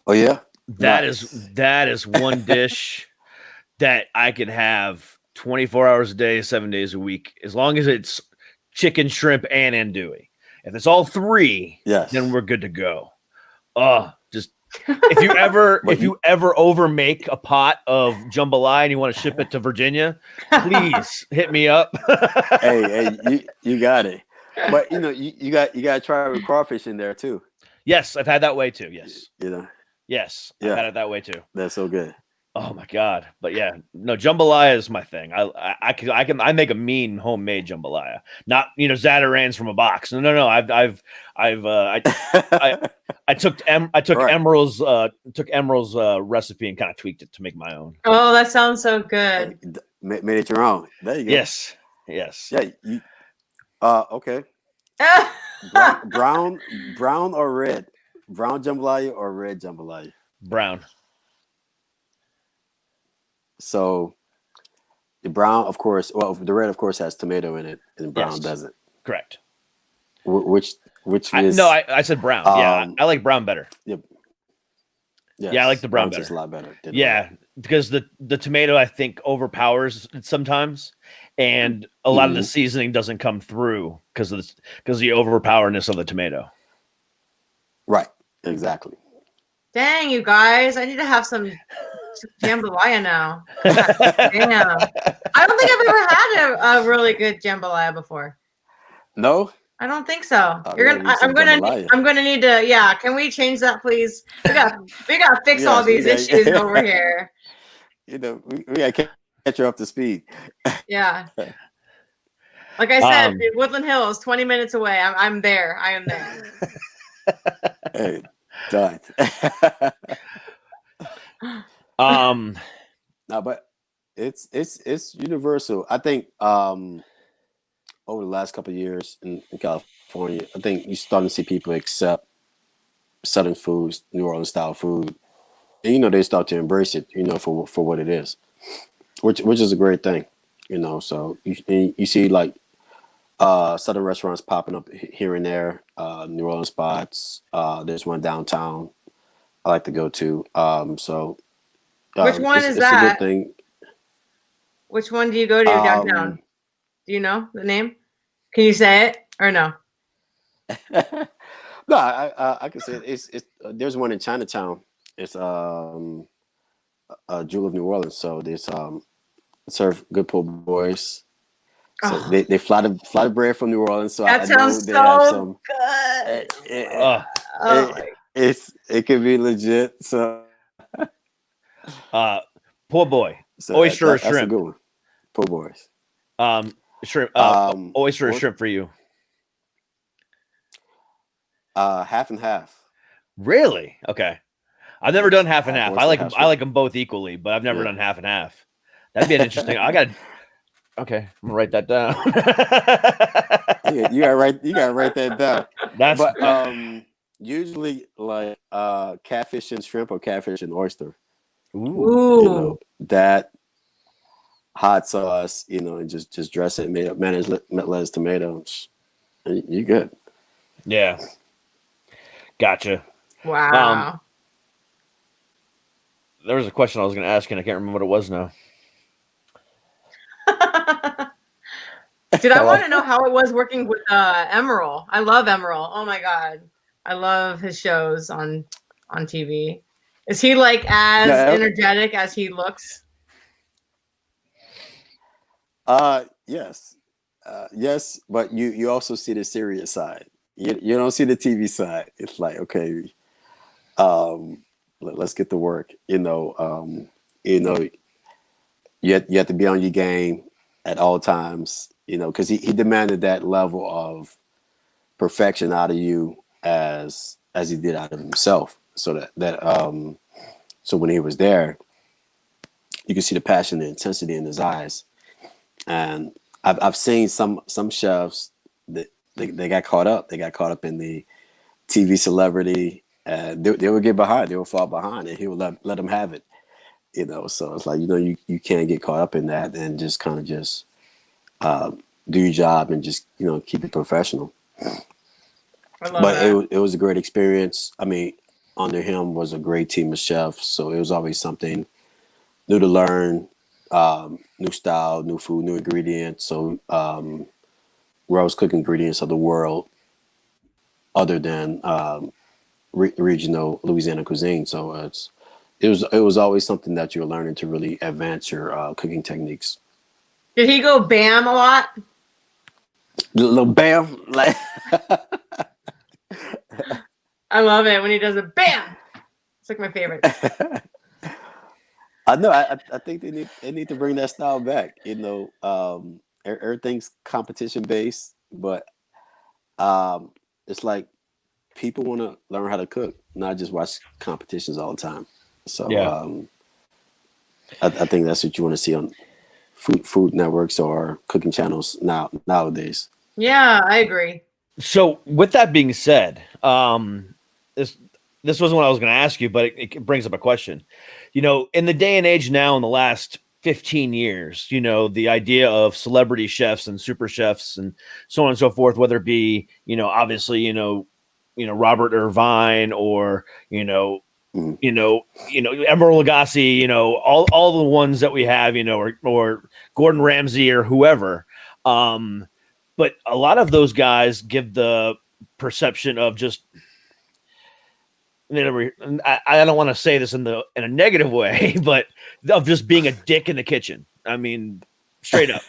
Oh yeah? That is one dish that I could have 24 hours a day, 7 days a week, as long as it's chicken, shrimp, and andouille. If it's all three, then we're good to go. Just if you ever overmake a pot of jambalaya and you want to ship it to Virginia, please hit me up. hey, you got it. But you got to try with crawfish in there too. Yes, I've had that way too. Yes. Yes, Yeah. I've had it that way too. That's so good. Oh my god! But yeah, no, jambalaya is my thing. I make a mean homemade jambalaya, not Zatarans from a box. No. I took Right. Emerald's recipe and kind of tweaked it to make my own. Oh, that sounds so good. Made it your own. There you go. Yes. Yeah. You. Okay. Brown or red? Brown jambalaya or red jambalaya? Brown. So the brown, of course. Well, the red, of course, has tomato in it, and the brown Yes. doesn't. Correct. Which is I said brown. Yeah, I like brown better. Yep. Yes, yeah, I like the brown better. Tastes a lot better. Yeah, because the tomato I think overpowers it sometimes, and a lot of the seasoning doesn't come through because of the overpowerness of the tomato. Right. Exactly. Dang, you guys! I need to have some jambalaya now. Damn, I don't think I've ever had a really good jambalaya before. No. I don't think so. I'm gonna need to. Yeah, can we change that, please? We got to fix all these issues over here. We gotta catch her up to speed. Yeah. Like I said, Woodland Hills, 20 minutes away. I'm there. I am there. Hey, done. No, but it's universal. I think over the last couple of years in California, I think you're starting to see people accept Southern foods, New Orleans style food, and they start to embrace it, for what it is, which is a great thing, So you see like Southern restaurants popping up here and there, New Orleans spots. There's one downtown I like to go to. Which one is that? It's a good thing. Which one do you go to downtown? Do you know the name? Can you say it or no? No, I can say it. It's there's one in Chinatown. It's Jewel of New Orleans. So there's serve good po' boys. So they fly the bread from New Orleans. So that sounds so good. It could be legit. So po' boy, so oyster or that's shrimp? a good one. Po' boys. Shrimp. Oyster or shrimp for you? Half and half. Really? Okay. I've never done half and half. I like them both equally, but I've never done half and half. That'd be an interesting. Okay, I'm gonna write that down. Yeah, you gotta write that down. But usually like catfish and shrimp or catfish and oyster. Ooh. That hot sauce, and just dress it, mayonnaise, lettuce, tomatoes. You good. Yeah. Gotcha. Wow. There was a question I was going to ask, and I can't remember what it was now. Dude, I want to know how it was working with Emerald. I love Emerald. Oh my god, I love his shows on TV. Is he like as energetic as he looks? Yes, yes, but you also see the serious side. You don't see the TV side. It's like, okay, let's get to work. You have to be on your game at all times. Because he demanded that level of perfection out of you as he did out of himself. So so when he was there, you can see the passion, the intensity in his eyes. And I've seen some chefs that they got caught up. They got caught up in the TV celebrity. They would get behind. They would fall behind, and he would let them have it. So it's like you can't get caught up in that, and just kind of do your job and just keep it professional. It was a great experience. I mean, under him was a great team of chefs, so it was always something new to learn. New style, new food, new ingredients. So where I was cooking ingredients of the world other than regional Louisiana cuisine. So it was always something that you're learning to really advance your cooking techniques. Did he go bam a lot? Little bam, like I love it when he does a bam. It's like my favorite. I know. I think they need to bring that style back. Everything's competition based, but it's like people want to learn how to cook, not just watch competitions all the time. So Yeah. I think that's what you want to see on food networks or cooking channels nowadays. Yeah, I agree. So with that being said, this this wasn't what I was going to ask you, but it brings up a question. In the day and age now, in the last 15 years, the idea of celebrity chefs and super chefs and so on and so forth, whether it be, obviously, Robert Irvine or, Mhm. Emeril Lagasse, all the ones that we have, or Gordon Ramsay or whoever. But a lot of those guys give the perception of just, I don't want to say this in a negative way, but of just being a dick in the kitchen. I mean, straight up.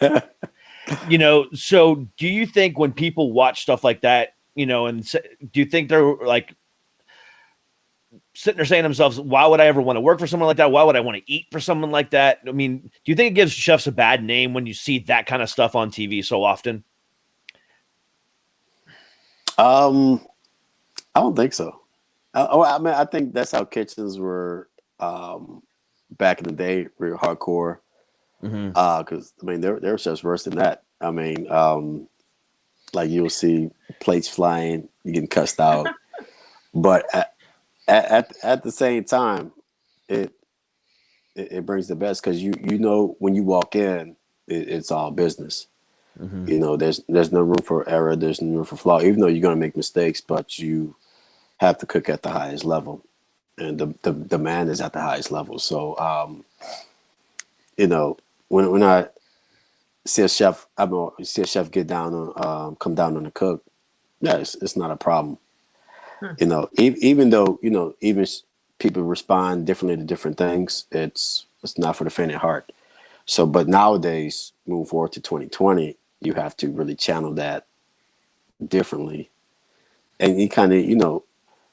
So do you think when people watch stuff like that, do you think they're like sitting there saying to themselves, why would I ever want to work for someone like that? Why would I want to eat for someone like that? I mean, do you think it gives chefs a bad name when you see that kind of stuff on TV so often? I don't think so. I mean, I think that's how kitchens were back in the day, real hardcore. Mm-hmm. Because I mean, there were chefs worse than that. I mean, like you'll see plates flying, you getting cussed out, but at the same time, it brings the best because when you walk in, it's all business. Mm-hmm. There's no room for error. There's no room for flaw. Even though you're gonna make mistakes, but you have to cook at the highest level, and the demand is at the highest level. So, when I see a chef, see a chef get down on come down on the cook. Yeah, it's not a problem. Even though even people respond differently to different things, it's not for the faint of heart. So, but nowadays, moving forward to 2020, you have to really channel that differently, and you kind of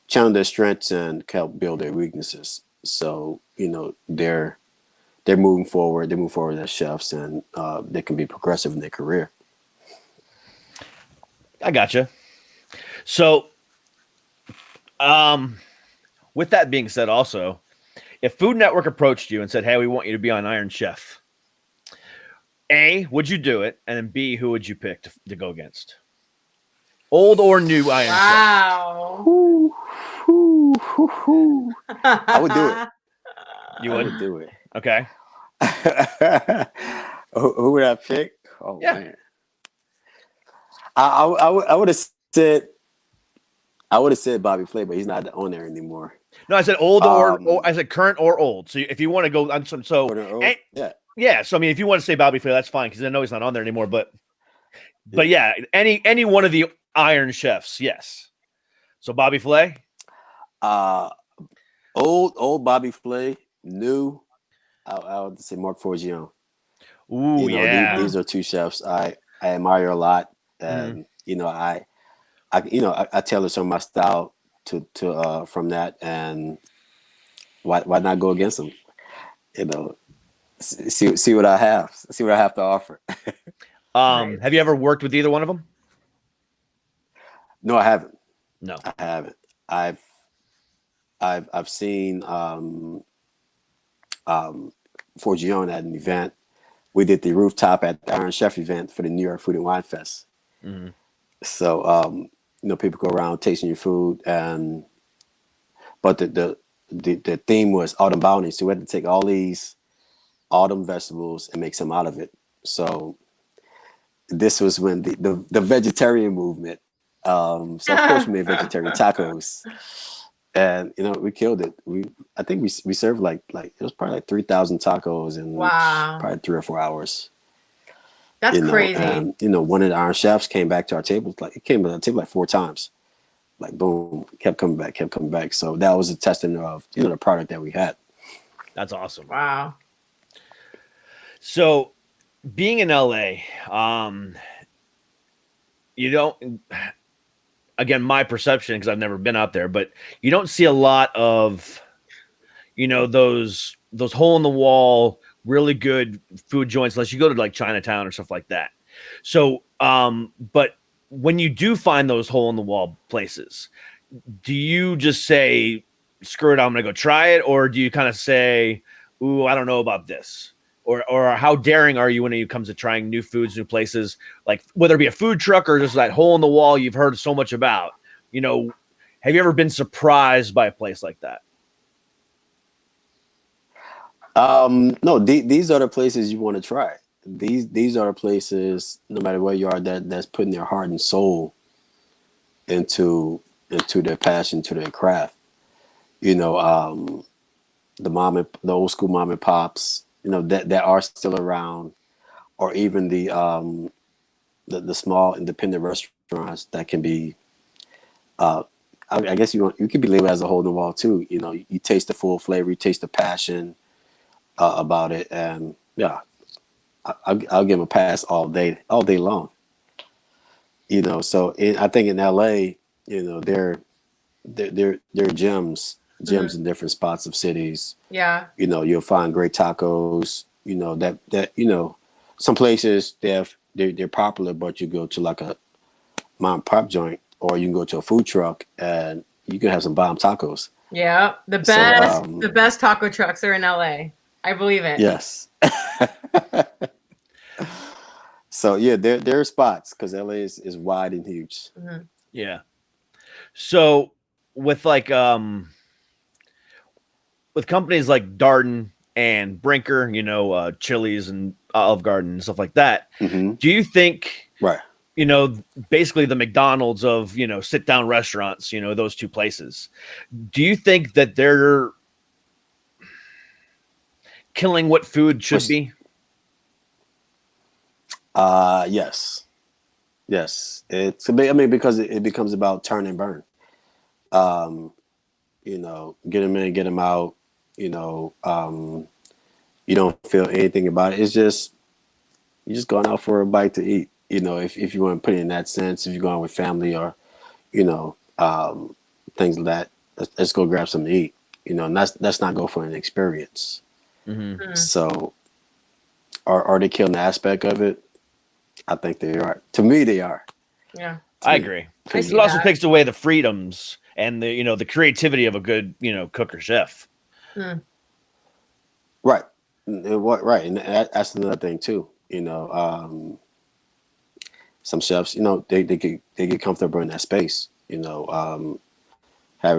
channel their strengths and help build their weaknesses. So they're moving forward. They move forward as chefs, and they can be progressive in their career. I gotcha. So, with that being said, also, if Food Network approached you and said, "Hey, we want you to be on Iron Chef," A, would you do it? And then B, who would you pick to go against? Old or new Iron Chef? Wow. I would do it. You I would? would do it. Okay. Who would I pick? Oh Yeah. man, I would have said Bobby Flay, but he's not on there anymore. No, I said old or I said current or old. So if you want to go on some, yeah. So I mean, if you want to say Bobby Flay, that's fine because I know he's not on there anymore. But yeah, any one of the Iron Chefs, yes. So Bobby Flay, old Bobby Flay, new. I would say Mark Forgione. Ooh, yeah. These are two chefs I admire a lot, and I tailor some of my style to from that, and why not go against them? See what I have, see what I have to offer. Nice. Have you ever worked with either one of them? No, I haven't. No. I haven't. I've seen Forgione at an event. We did the rooftop at the Iron Chef event for the New York Food and Wine Fest. Mm-hmm. So people go around tasting your food, but the theme was autumn bounty. So we had to take all these autumn vegetables and make some out of it. So this was when the vegetarian movement. So of course we made vegetarian tacos, and we killed it. I think we served like it was probably like 3,000 tacos in probably 3 or 4 hours. That's crazy. And one of the Iron Chefs came back to our table. It came to the table like 4 times. Like boom, kept coming back. So that was a testament of the product that we had. That's awesome. Wow. So being in LA, you don't. Again, my perception, because I've never been out there, but you don't see a lot of those hole in the wall, really good food joints, unless you go to like Chinatown or stuff like that. So, but when you do find those hole in the wall places, do you just say, screw it, I'm going to go try it? Or do you kind of say, ooh, I don't know about this? Or how daring are you when it comes to trying new foods, new places, like whether it be a food truck or just that hole in the wall you've heard so much about? Have you ever been surprised by a place like that? No, these are the places you want to try. These are the places, no matter where you are, that's putting their heart and soul into their passion, to their craft. The old school mom and pops, that are still around, or even the small independent restaurants that can be, I guess you could be labeled as a hole in the wall too. You taste the full flavor, you taste the passion about it, and yeah, I'll give them a pass all day long. So I think in LA, they're gems in different spots of cities. Yeah. You'll find great tacos. Some places they're popular, but you go to like a mom and pop joint, or you can go to a food truck and you can have some bomb tacos. Yeah, the best taco trucks are in LA. I believe it. Yes. So yeah, there are spots, because LA is wide and huge. Mm-hmm. Yeah. So with like with companies like Darden and Brinker, Chili's and Olive Garden and stuff like that, do you think, right, basically the McDonald's of, sit down restaurants, those two places, do you think that they're killing what food should be? Yes. Because it becomes about turn and burn. Get them in, get them out. You don't feel anything about it. It's just, you're just going out for a bite to eat. If you want to put it in that sense, if you're going with family or, things like that, let's go grab something to eat. And let's not go for an experience. Mm-hmm. So, are they killing the aspect of it? I think they are. To me, they are. Yeah, I agree. It also takes away the freedoms and the creativity of a good cook or chef. Right. And that's another thing too. Some chefs, they get comfortable in that space. Having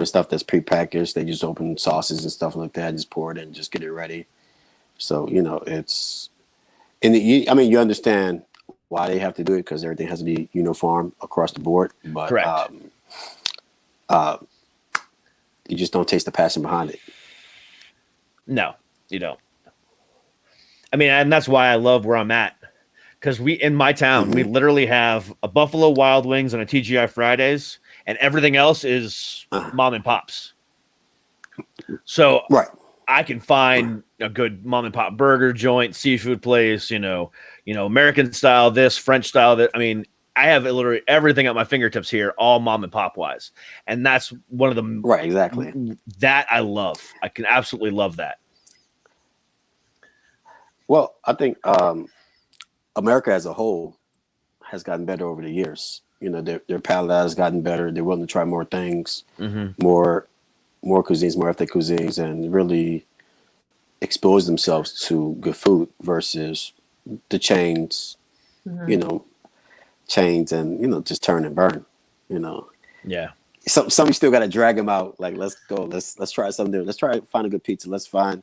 stuff that's prepackaged, they just open sauces and stuff like that, just pour it in, just get it ready. So it's, you understand why they have to do it, because everything has to be uniform across the board. But correct. You just don't taste the passion behind it. No, you don't. And that's why I love where I'm at, because in my town, we literally have a Buffalo Wild Wings and a TGI Fridays, and everything else is mom and pops. So right. I can find a good mom and pop burger joint, seafood place, American style, this French style, that. I have literally everything at my fingertips here, all mom and pop wise. And that's one of the right, exactly. That I love. I can absolutely love that. Well, I think America as a whole has gotten better over the years. Their palate has gotten better. They're willing to try more things, more cuisines, more ethnic cuisines, and really expose themselves to good food versus the chains, chains and, just turn and burn, Yeah. Some you still got to drag them out. Like, let's go. Let's try something new. Let's try find a good pizza. Let's find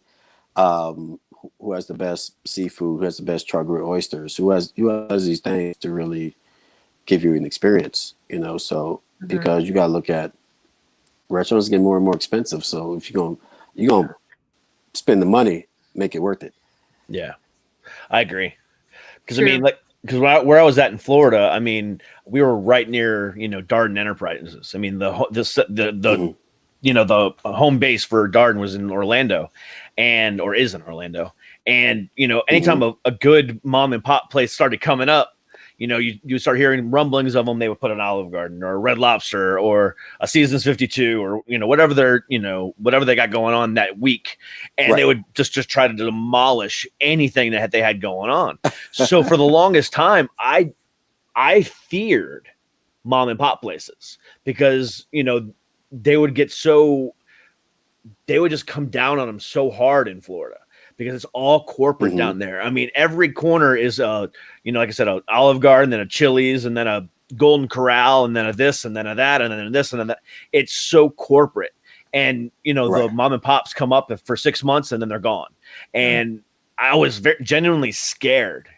who has the best seafood, who has the best charcuterie oysters, who has these things to really give you an experience, so because you got to look at restaurants getting more and more expensive. So if you're going to spend the money, make it worth it. Yeah, I agree. Because where I was at in Florida, we were right near Darden Enterprises. The home base for Darden was in Orlando, is in Orlando. And anytime a good mom and pop place started coming up, you start hearing rumblings of them. They would put an Olive Garden or a Red Lobster or a Seasons 52 or whatever whatever they got going on that week, and they would just try to demolish anything that they had going on. So for the longest time, I feared mom and pop places because they would just come down on them so hard in Florida because it's all corporate down there. I mean, every corner is like I said, an Olive Garden, then a Chili's, and then a Golden Corral, and then a this, and then a that, and then this, and then that. It's so corporate. And, the mom and pops come up for 6 months and then they're gone. And I was genuinely scared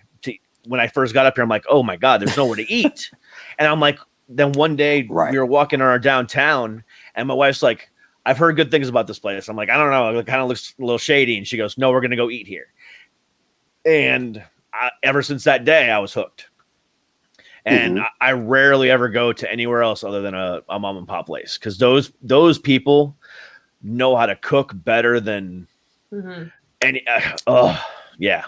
when I first got up here. I'm like, oh my God, there's nowhere to eat. And I'm like, then one day we were walking on our downtown and my wife's like, I've heard good things about this place. I'm like, I don't know. It kind of looks a little shady. And she goes, no, we're going to go eat here. And ever since that day, I was hooked. And I rarely ever go to anywhere else other than a mom and pop place because those people know how to cook better than any. Yeah.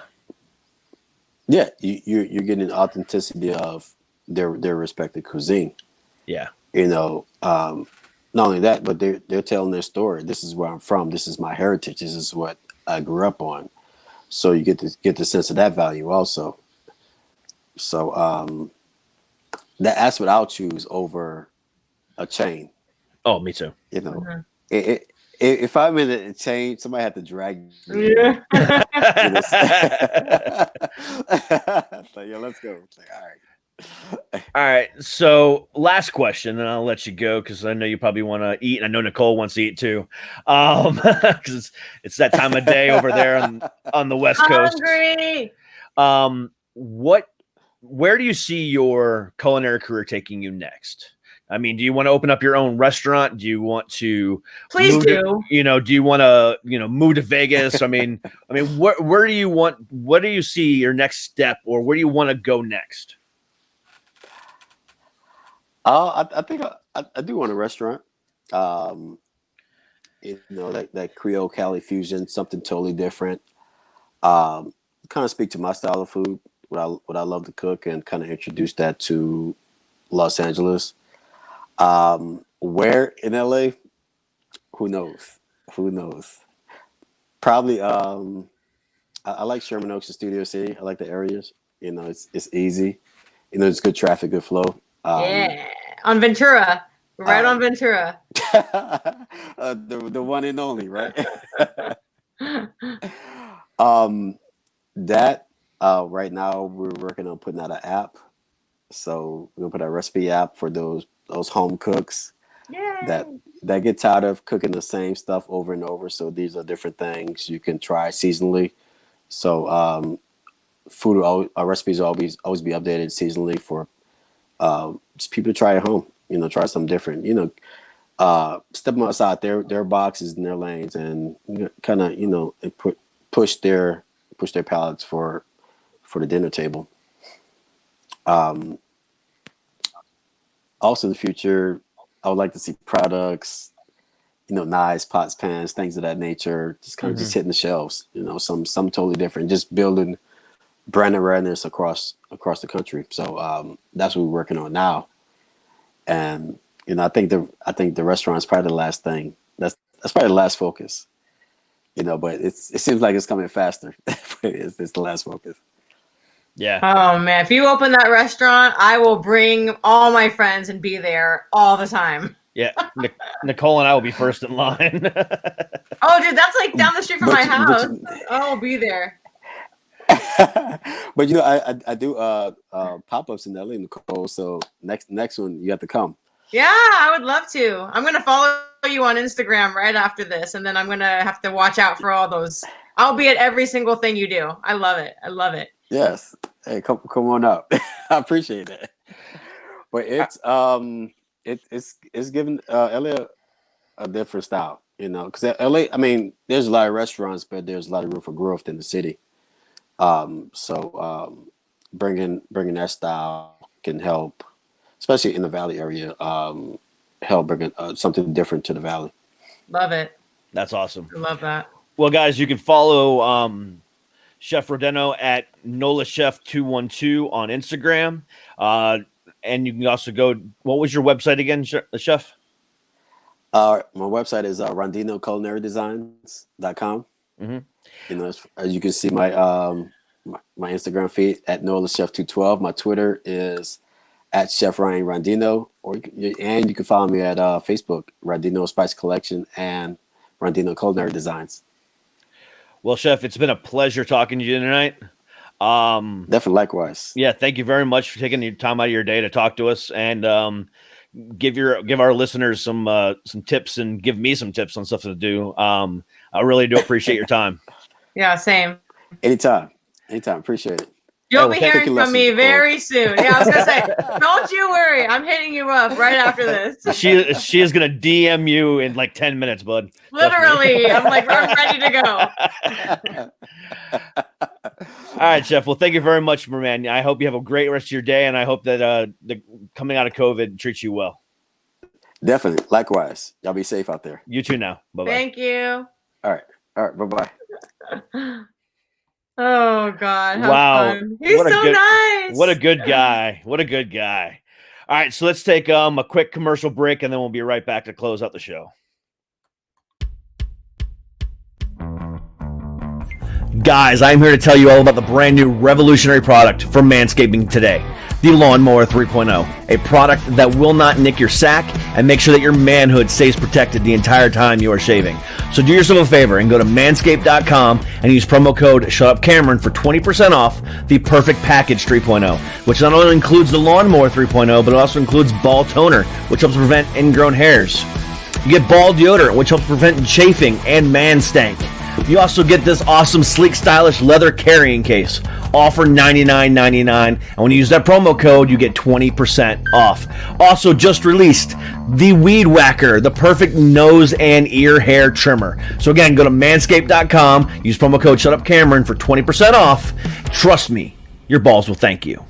Yeah, you're getting authenticity of their respective cuisine. Yeah. Not only that, but they're telling their story. This is where I'm from. This is my heritage. This is what I grew up on. So you get the sense of that value also. So that's what I'll choose over a chain. Oh, me too. If I'm in a chain, somebody had to drag me. Yeah. So yeah, let's go. It's like, all right. All right. So last question, and I'll let you go because I know you probably want to eat, and I know Nicole wants to eat too. Because it's that time of day over there on the West Coast. Hungry. Where do you see your culinary career taking you next? I mean, do you want to open up your own restaurant? Do you want to Please do. Do you want to, move to Vegas? I mean, where do you want, what do you see your next step or where do you want to go next? I think I do want a restaurant. That Creole Cali fusion, something totally different. Kind of speak to my style of food, what I love to cook, and kind of introduce that to Los Angeles. Where in LA? Who knows? Probably. I like Sherman Oaks and Studio City. I like the areas. It's easy. It's good traffic, good flow. On Ventura, right on Ventura. The one and only, right? That right now we're working on putting out an app. So we're gonna put a recipe app for those home cooks that get tired of cooking the same stuff over and over. So these are different things you can try seasonally. So our recipes will always be updated seasonally for just people to try at home. Try something different. Step them outside their boxes and their lanes, and kind of push their palates for the dinner table. Also in the future, I would like to see products, knives, pots, pans, things of that nature, just kind of just hitting the shelves. Some totally different, just building brand awareness across the country. So that's what we're working on now. And I think the restaurant is probably the last thing. That's probably the last focus. But it seems like it's coming faster. It's the last focus. Yeah. Oh man, if you open that restaurant, I will bring all my friends and be there all the time. Yeah, Nicole and I will be first in line. Oh, dude, that's like down the street from my house. I'll be there. But I do pop-ups in LA, Nicole. So next one you have to come. Yeah, I would love to. I'm gonna follow you on Instagram right after this, and then I'm gonna have to watch out for all those. I'll be at every single thing you do. I love it. Yes. Hey, come on up. I appreciate it. But it's given LA a different style, because LA. I mean, there's a lot of restaurants, but there's a lot of room for growth in the city. So bringing that style can help, especially in the Valley area. Help bring something different to the Valley. Love it. That's awesome. I love that. Well, guys, you can follow Chef Rondeno at NOLA Chef 212 on Instagram. And you can also go. What was your website again, Chef? My website is rondenoculinary-designs.com. Mm-hmm. You know, as you can see my my Instagram feed at NOLA Chef 212. My Twitter is at Chef Ryan Rondeno, and you can follow me at Facebook, Rondeno Spice Collection and Rondeno Culinary Designs. Well, Chef, it's been a pleasure talking to you tonight. Definitely, likewise. Yeah, thank you very much for taking your time out of your day to talk to us, and give our listeners some tips, and give me some tips on stuff to do. I really do appreciate your time. Yeah, same. Anytime. Appreciate it. You'll be hearing from me very soon. Yeah, I was gonna say, don't you worry. I'm hitting you up right after this. She is gonna DM you in like 10 minutes, bud. Literally, I'm ready to go. All right, Chef. Well, thank you very much, man. I hope you have a great rest of your day, and I hope that the coming out of COVID treats you well. Definitely. Likewise. Y'all be safe out there. You too now. Bye-bye. Thank you. All right. Bye-bye. Oh God! How wow, fun. He's so nice. What a good guy! What a good guy! All right, so let's take a quick commercial break, and then we'll be right back to close out the show. Guys, I'm here to tell you all about the brand new revolutionary product from Manscaping today, the Lawnmower 3.0, a product that will not nick your sack and make sure that your manhood stays protected the entire time you are shaving. So do yourself a favor and go to manscaped.com and use promo code ShutUpCameron for 20% off the Perfect Package 3.0, which not only includes the Lawnmower 3.0, but it also includes Ball Toner, which helps prevent ingrown hairs. You get Ball Deodorant, which helps prevent chafing and man stank. You also get this awesome, sleek, stylish leather carrying case, all for $99.99. And when you use that promo code, you get 20% off. Also just released the Weed Whacker, the perfect nose and ear hair trimmer. So again, go to manscaped.com, use promo code ShutUpCameron for 20% off. Trust me, your balls will thank you.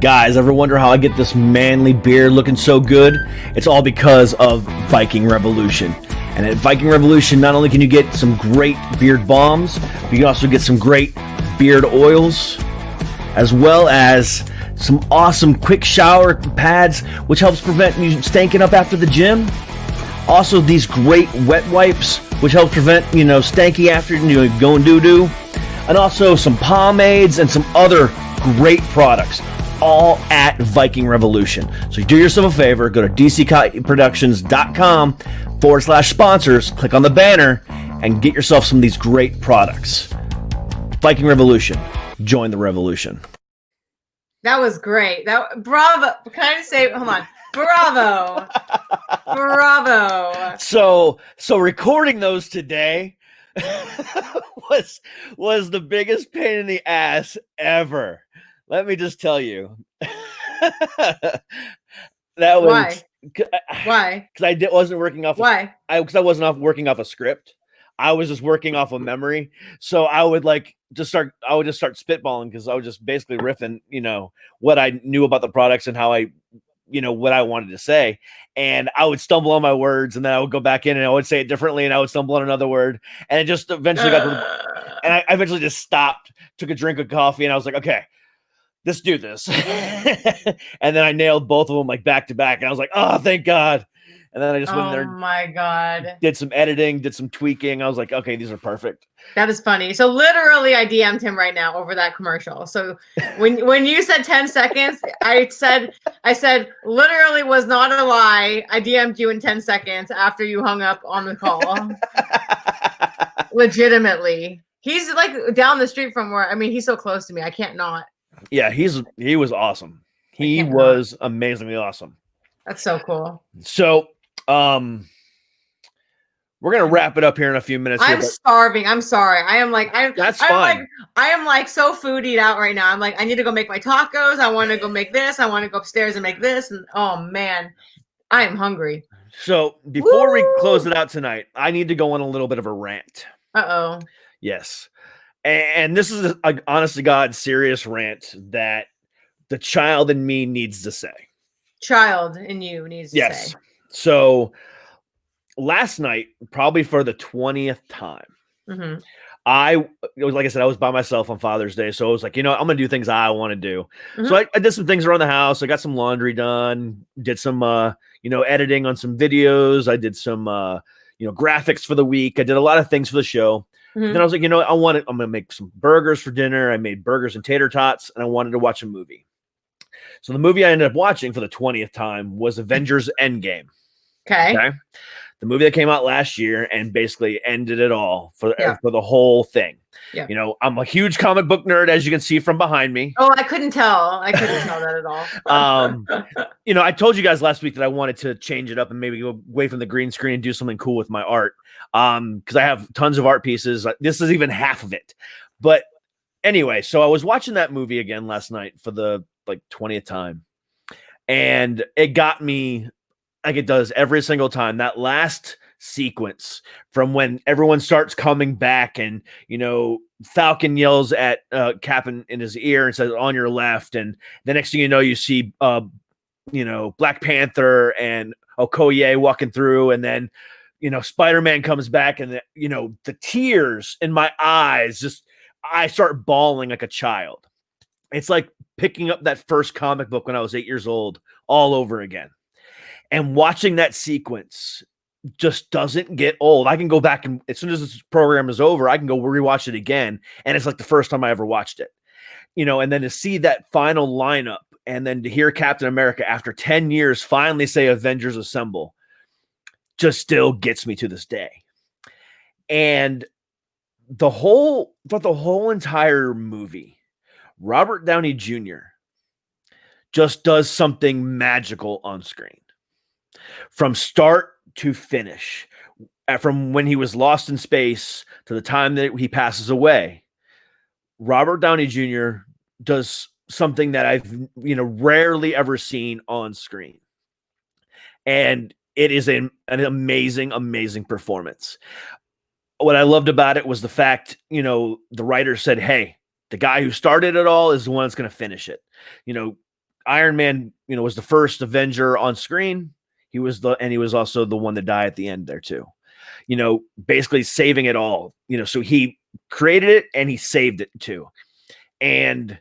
Guys, ever wonder how I get this manly beard looking so good? It's all because of Viking Revolution. And at Viking Revolution, not only can you get some great beard balms, but you can also get some great beard oils, as well as some awesome quick shower pads, which helps prevent you stanking up after the gym. Also, these great wet wipes, which help prevent, stanky after going doo-doo. And also some pomades and some other great products, all at Viking Revolution. So do yourself a favor, go to dcproductions.com/sponsors, click on the banner, and get yourself some of these great products. Viking Revolution. Join the revolution. That was great. Bravo. Can I just say, hold on. Bravo. Bravo. So recording those today was the biggest pain in the ass ever. Let me just tell you. That was why? Because I wasn't working off. Why? Because I wasn't working off a script. I was just working off of memory. So I would just start spitballing, because I was just basically riffing, what I knew about the products and how what I wanted to say. And I would stumble on my words, and then I would go back in and I would say it differently, and I would stumble on another word. And it just eventually got to and I eventually just stopped, took a drink of coffee, and I was like, okay, let's do this. And then I nailed both of them back to back. And I was like, oh, thank God. And then I just went in there. Oh my God. Did some editing, did some tweaking. I was like, okay, these are perfect. That is funny. So literally I DM'd him right now over that commercial. So when you said 10 seconds, I said, literally was not a lie. I DM'd you in 10 seconds after you hung up on the call. Legitimately. He's down the street from where, he's so close to me. I can't not. Yeah, he was awesome. He was amazingly awesome. That's so cool. So, we're gonna wrap it up here in a few minutes. I'm starving. I'm sorry. That's fine. I am so foodied out right now. I'm I need to go make my tacos. I want to go make this. I want to go upstairs and make this. And oh man, I am hungry. So before we close it out tonight, I need to go on a little bit of a rant. Uh-oh. Yes. And this is a honest to God serious rant that the child in me needs to say. Child in you needs to say. So last night, probably for the 20th time, Mm-hmm. it was like I said, I was by myself on Father's Day. So I was like, I'm going to do things I want to do. Mm-hmm. So I did some things around the house. I got some laundry done, did some, editing on some videos. I did some, graphics for the week. I did a lot of things for the show. Mm-hmm. Then I was like, I'm going to make some burgers for dinner. I made burgers and tater tots, and I wanted to watch a movie. So the movie I ended up watching for the 20th time was Avengers Endgame. Okay. The movie that came out last year and basically ended it all for the whole thing. Yeah. I'm a huge comic book nerd, as you can see from behind me. Oh, I couldn't tell. I couldn't tell that at all. I told you guys last week that I wanted to change it up and maybe go away from the green screen and do something cool with my art. Because I have tons of art pieces. This is even half of it. But anyway, so I was watching that movie again last night for the 20th time. And it got me like it does every single time. That last sequence from when everyone starts coming back and, Falcon yells at Cap in his ear and says, "On your left." And the next thing you know, you see, Black Panther and Okoye walking through. And then, Spider-Man comes back and, the tears in my eyes, I start bawling like a child. It's like picking up that first comic book when I was 8 years old all over again. And watching that sequence just doesn't get old. I can go back and as soon as this program is over, I can go rewatch it again. And it's like the first time I ever watched it, and then to see that final lineup and then to hear Captain America after 10 years finally say Avengers Assemble just still gets me to this day. And the whole entire movie, Robert Downey Jr. just does something magical on screen. From start to finish, from when he was lost in space to the time that he passes away, Robert Downey Jr. does something that I've rarely ever seen on screen. And it is an amazing, amazing performance. What I loved about it was the fact, the writer said, hey, the guy who started it all is the one that's going to finish it. Iron Man, was the first Avenger on screen. He was also the one that died at the end there too. Basically saving it all. So he created it and he saved it too. And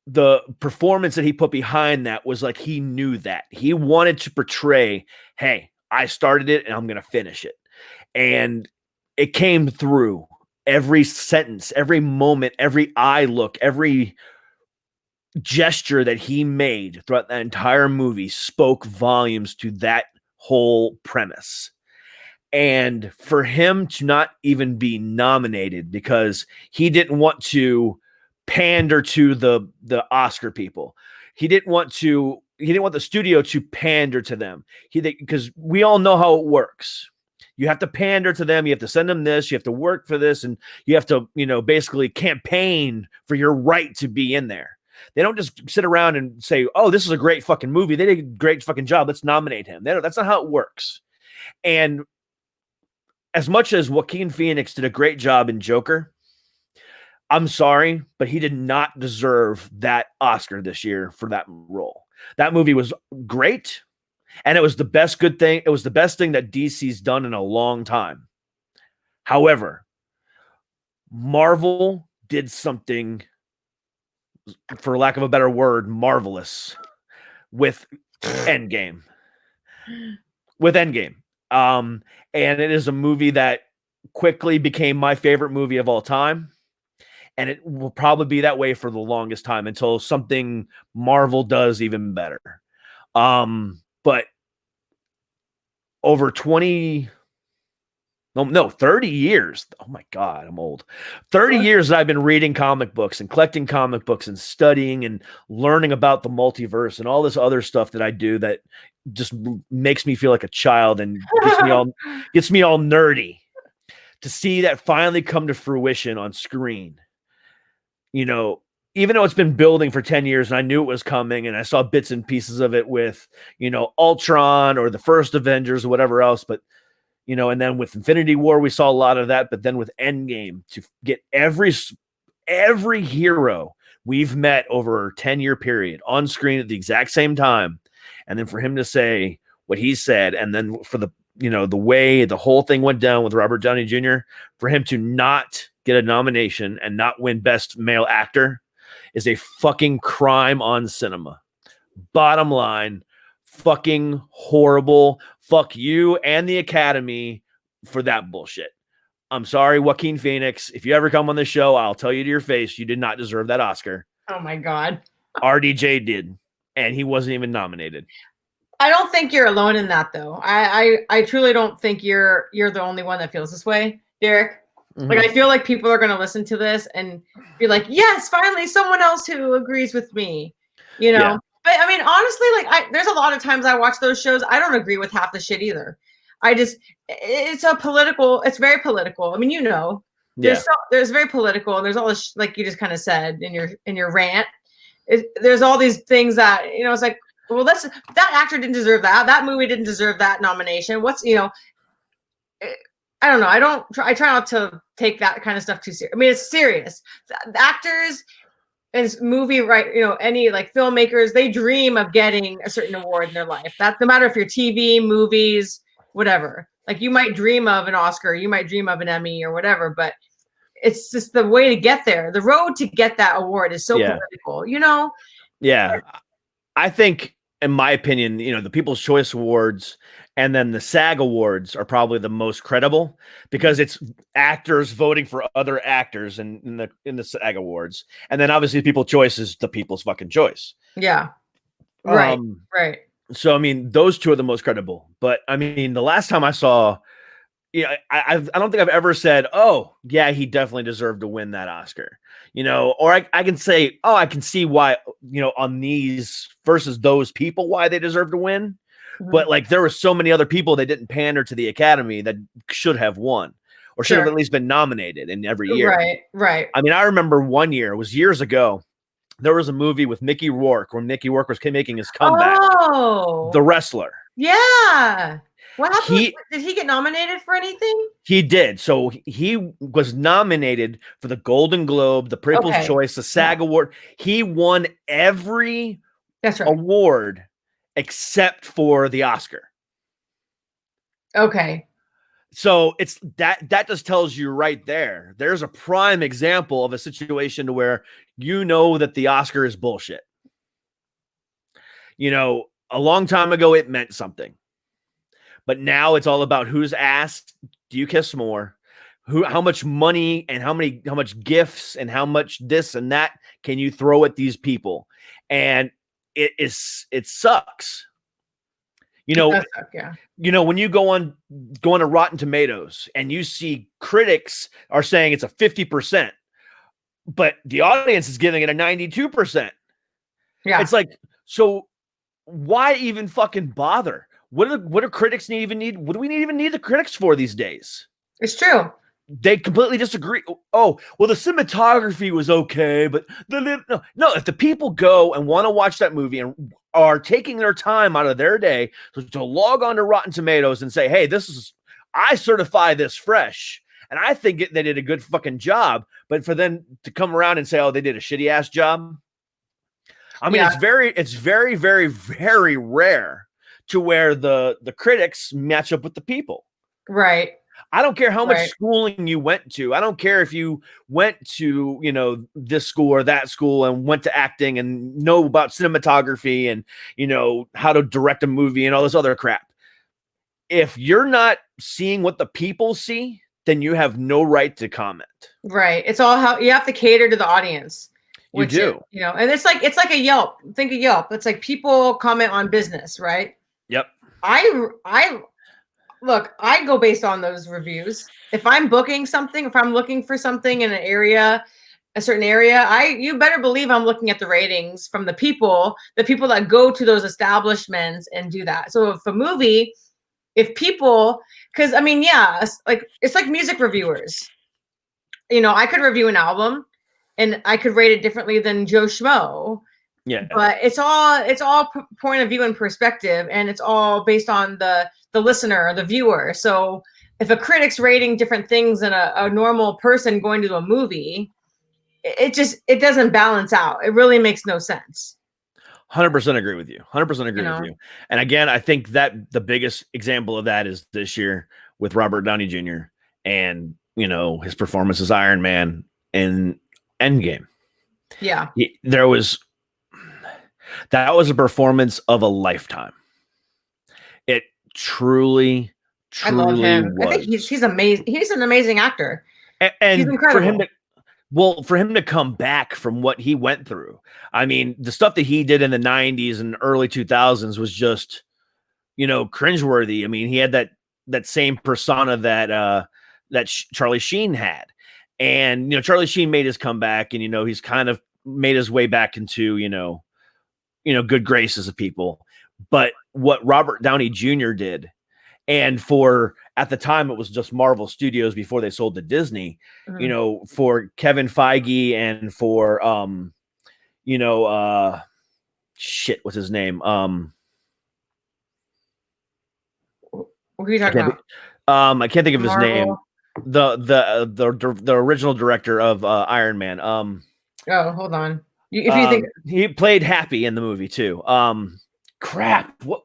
the performance that he put behind that was like he knew that. He wanted to portray, hey, I started it and I'm going to finish it. And it came through every sentence, every moment, every eye look, every gesture that he made throughout that entire movie spoke volumes to that whole premise. And for him to not even be nominated because he didn't want to pander to the Oscar people. He didn't want the studio to pander to them. Because we all know how it works. You have to pander to them. You have to send them this. You have to work for this. And you have to, basically campaign for your right to be in there. They don't just sit around and say, oh, this is a great fucking movie. They did a great fucking job. Let's nominate him. That's not how it works. And as much as Joaquin Phoenix did a great job in Joker, I'm sorry, but he did not deserve that Oscar this year for that role. That movie was great. And it was the best good thing. It was the best thing that DC's done in a long time. However, Marvel did something, for lack of a better word, marvelous with Endgame. And it is a movie that quickly became my favorite movie of all time. And it will probably be that way for the longest time until something Marvel does even better. But over 30 years. Oh my God, I'm old. 30 years that I've been reading comic books and collecting comic books and studying and learning about the multiverse and all this other stuff that I do that just makes me feel like a child and gets me all nerdy. To see that finally come to fruition on screen. Even though it's been building for 10 years and I knew it was coming and I saw bits and pieces of it with, Ultron or the first Avengers or whatever else, but and then with Infinity War, we saw a lot of that. But then with Endgame, to get every hero we've met over a 10-year period on screen at the exact same time. And then for him to say what he said, and then for the the way the whole thing went down with Robert Downey Jr., for him to not get a nomination and not win Best Male Actor is a fucking crime on cinema. Bottom line, fucking horrible. Fuck you and the Academy for that bullshit. I'm sorry, Joaquin Phoenix. If you ever come on this show, I'll tell you to your face, you did not deserve that Oscar. Oh my God. RDJ did, and he wasn't even nominated. I don't think you're alone in that, though. I truly don't think you're the only one that feels this way, Derek. Mm-hmm. Like, I feel like people are going to listen to this and be like, yes, finally someone else who agrees with me, Yeah. But I mean, honestly, like there's a lot of times I watch those shows. I don't agree with half the shit either. It's very political. I mean, there's very political, and there's all this, like you just kind of said in your rant. There's all these things that, it's like, well, that actor didn't deserve that. That movie didn't deserve that nomination. I don't know. I try not to take that kind of stuff too serious. I mean, it's serious. The actors and movie, right? Any like filmmakers, they dream of getting a certain award in their life. That's no matter if you're TV, movies, whatever. Like, you might dream of an Oscar, you might dream of an Emmy or whatever, but it's just the way to get there. The road to get that award is so political, Yeah. I think, in my opinion, the People's Choice Awards and then the SAG Awards are probably the most credible, because it's actors voting for other actors in the SAG Awards. And then obviously People's Choice is the people's fucking choice. Yeah. Right. Right. So, I mean, those two are the most credible. But I mean, the last time I saw, I don't think I've ever said, oh, yeah, he definitely deserved to win that Oscar. Or I can say, oh, I can see why, on these versus those people, why they deserve to win. Mm-hmm. But like, there were so many other people that didn't pander to the Academy that should have won, or should have at least been nominated in every year. Right. I mean, I remember one year, it was years ago, there was a movie with Mickey Rourke where Mickey Rourke was making his comeback. Oh, The Wrestler. Yeah. What happened? Did he get nominated for anything? He did. So he was nominated for the Golden Globe, the People's Choice, the SAG Award. He won every award except for the Oscar. Okay. So it's that just tells you right there. There's a prime example of a situation to where that the Oscar is bullshit. A long time ago it meant something. But now it's all about whose ass do you kiss more? How much money and how much gifts and how much this and that can you throw at these people? And it sucks. When you go on to Rotten Tomatoes and you see critics are saying it's a 50%, but the audience is giving it a 92%. Yeah. It's like, so why even fucking bother? What do critics even need? What do we even need the critics for these days? It's true. They completely disagree. Oh, well, the cinematography was okay, but no. If the people go and want to watch that movie and are taking their time out of their day to log on to Rotten Tomatoes and say, hey, I certify this fresh, and I think they did a good fucking job, but for them to come around and say, oh, they did a shitty ass job. I mean, it's very, very, very rare to where the critics match up with the people. Right. I don't care how much schooling you went to. I don't care if you went to, this school or that school and went to acting and know about cinematography and, how to direct a movie and all this other crap. If you're not seeing what the people see, then you have no right to comment. Right. It's all how you have to cater to the audience. You do. And it's like a Yelp. Think of Yelp. It's like people comment on business, right? Yep. Look, I go based on those reviews. If I'm booking something, if I'm looking for something in a certain area, you better believe I'm looking at the ratings from the people that go to those establishments and do that. So because I mean, it's like music reviewers. I could review an album and I could rate it differently than Joe Schmo. Yeah. But it's all point of view and perspective, and it's all based on the listener or the viewer. So if a critic's rating different things than a normal person going to a movie, it doesn't balance out. It really makes no sense. 100% agree with you. 100% agree You with know? you. And again, I think that the biggest example of that is this year with Robert Downey Jr. and, his performance as Iron Man in Endgame. Yeah. That was a performance of a lifetime. It truly I love him. was. I think he's amazing. He's an amazing actor. And He's incredible. for him to come back from what he went through. I mean, the stuff that he did in the 90s and early 2000s was just, cringeworthy. I mean, he had that same persona that Charlie Sheen had. And, Charlie Sheen made his comeback, and, he's kind of made his way back into, good graces of people. But what Robert Downey Jr. did, and at the time, it was just Marvel Studios before they sold to Disney, for Kevin Feige and for, what's his name? What are you talking about? I can't think of his name. Marvel? The original director of Iron Man. Oh, hold on. If you think he played Happy in the movie too. Crap. What?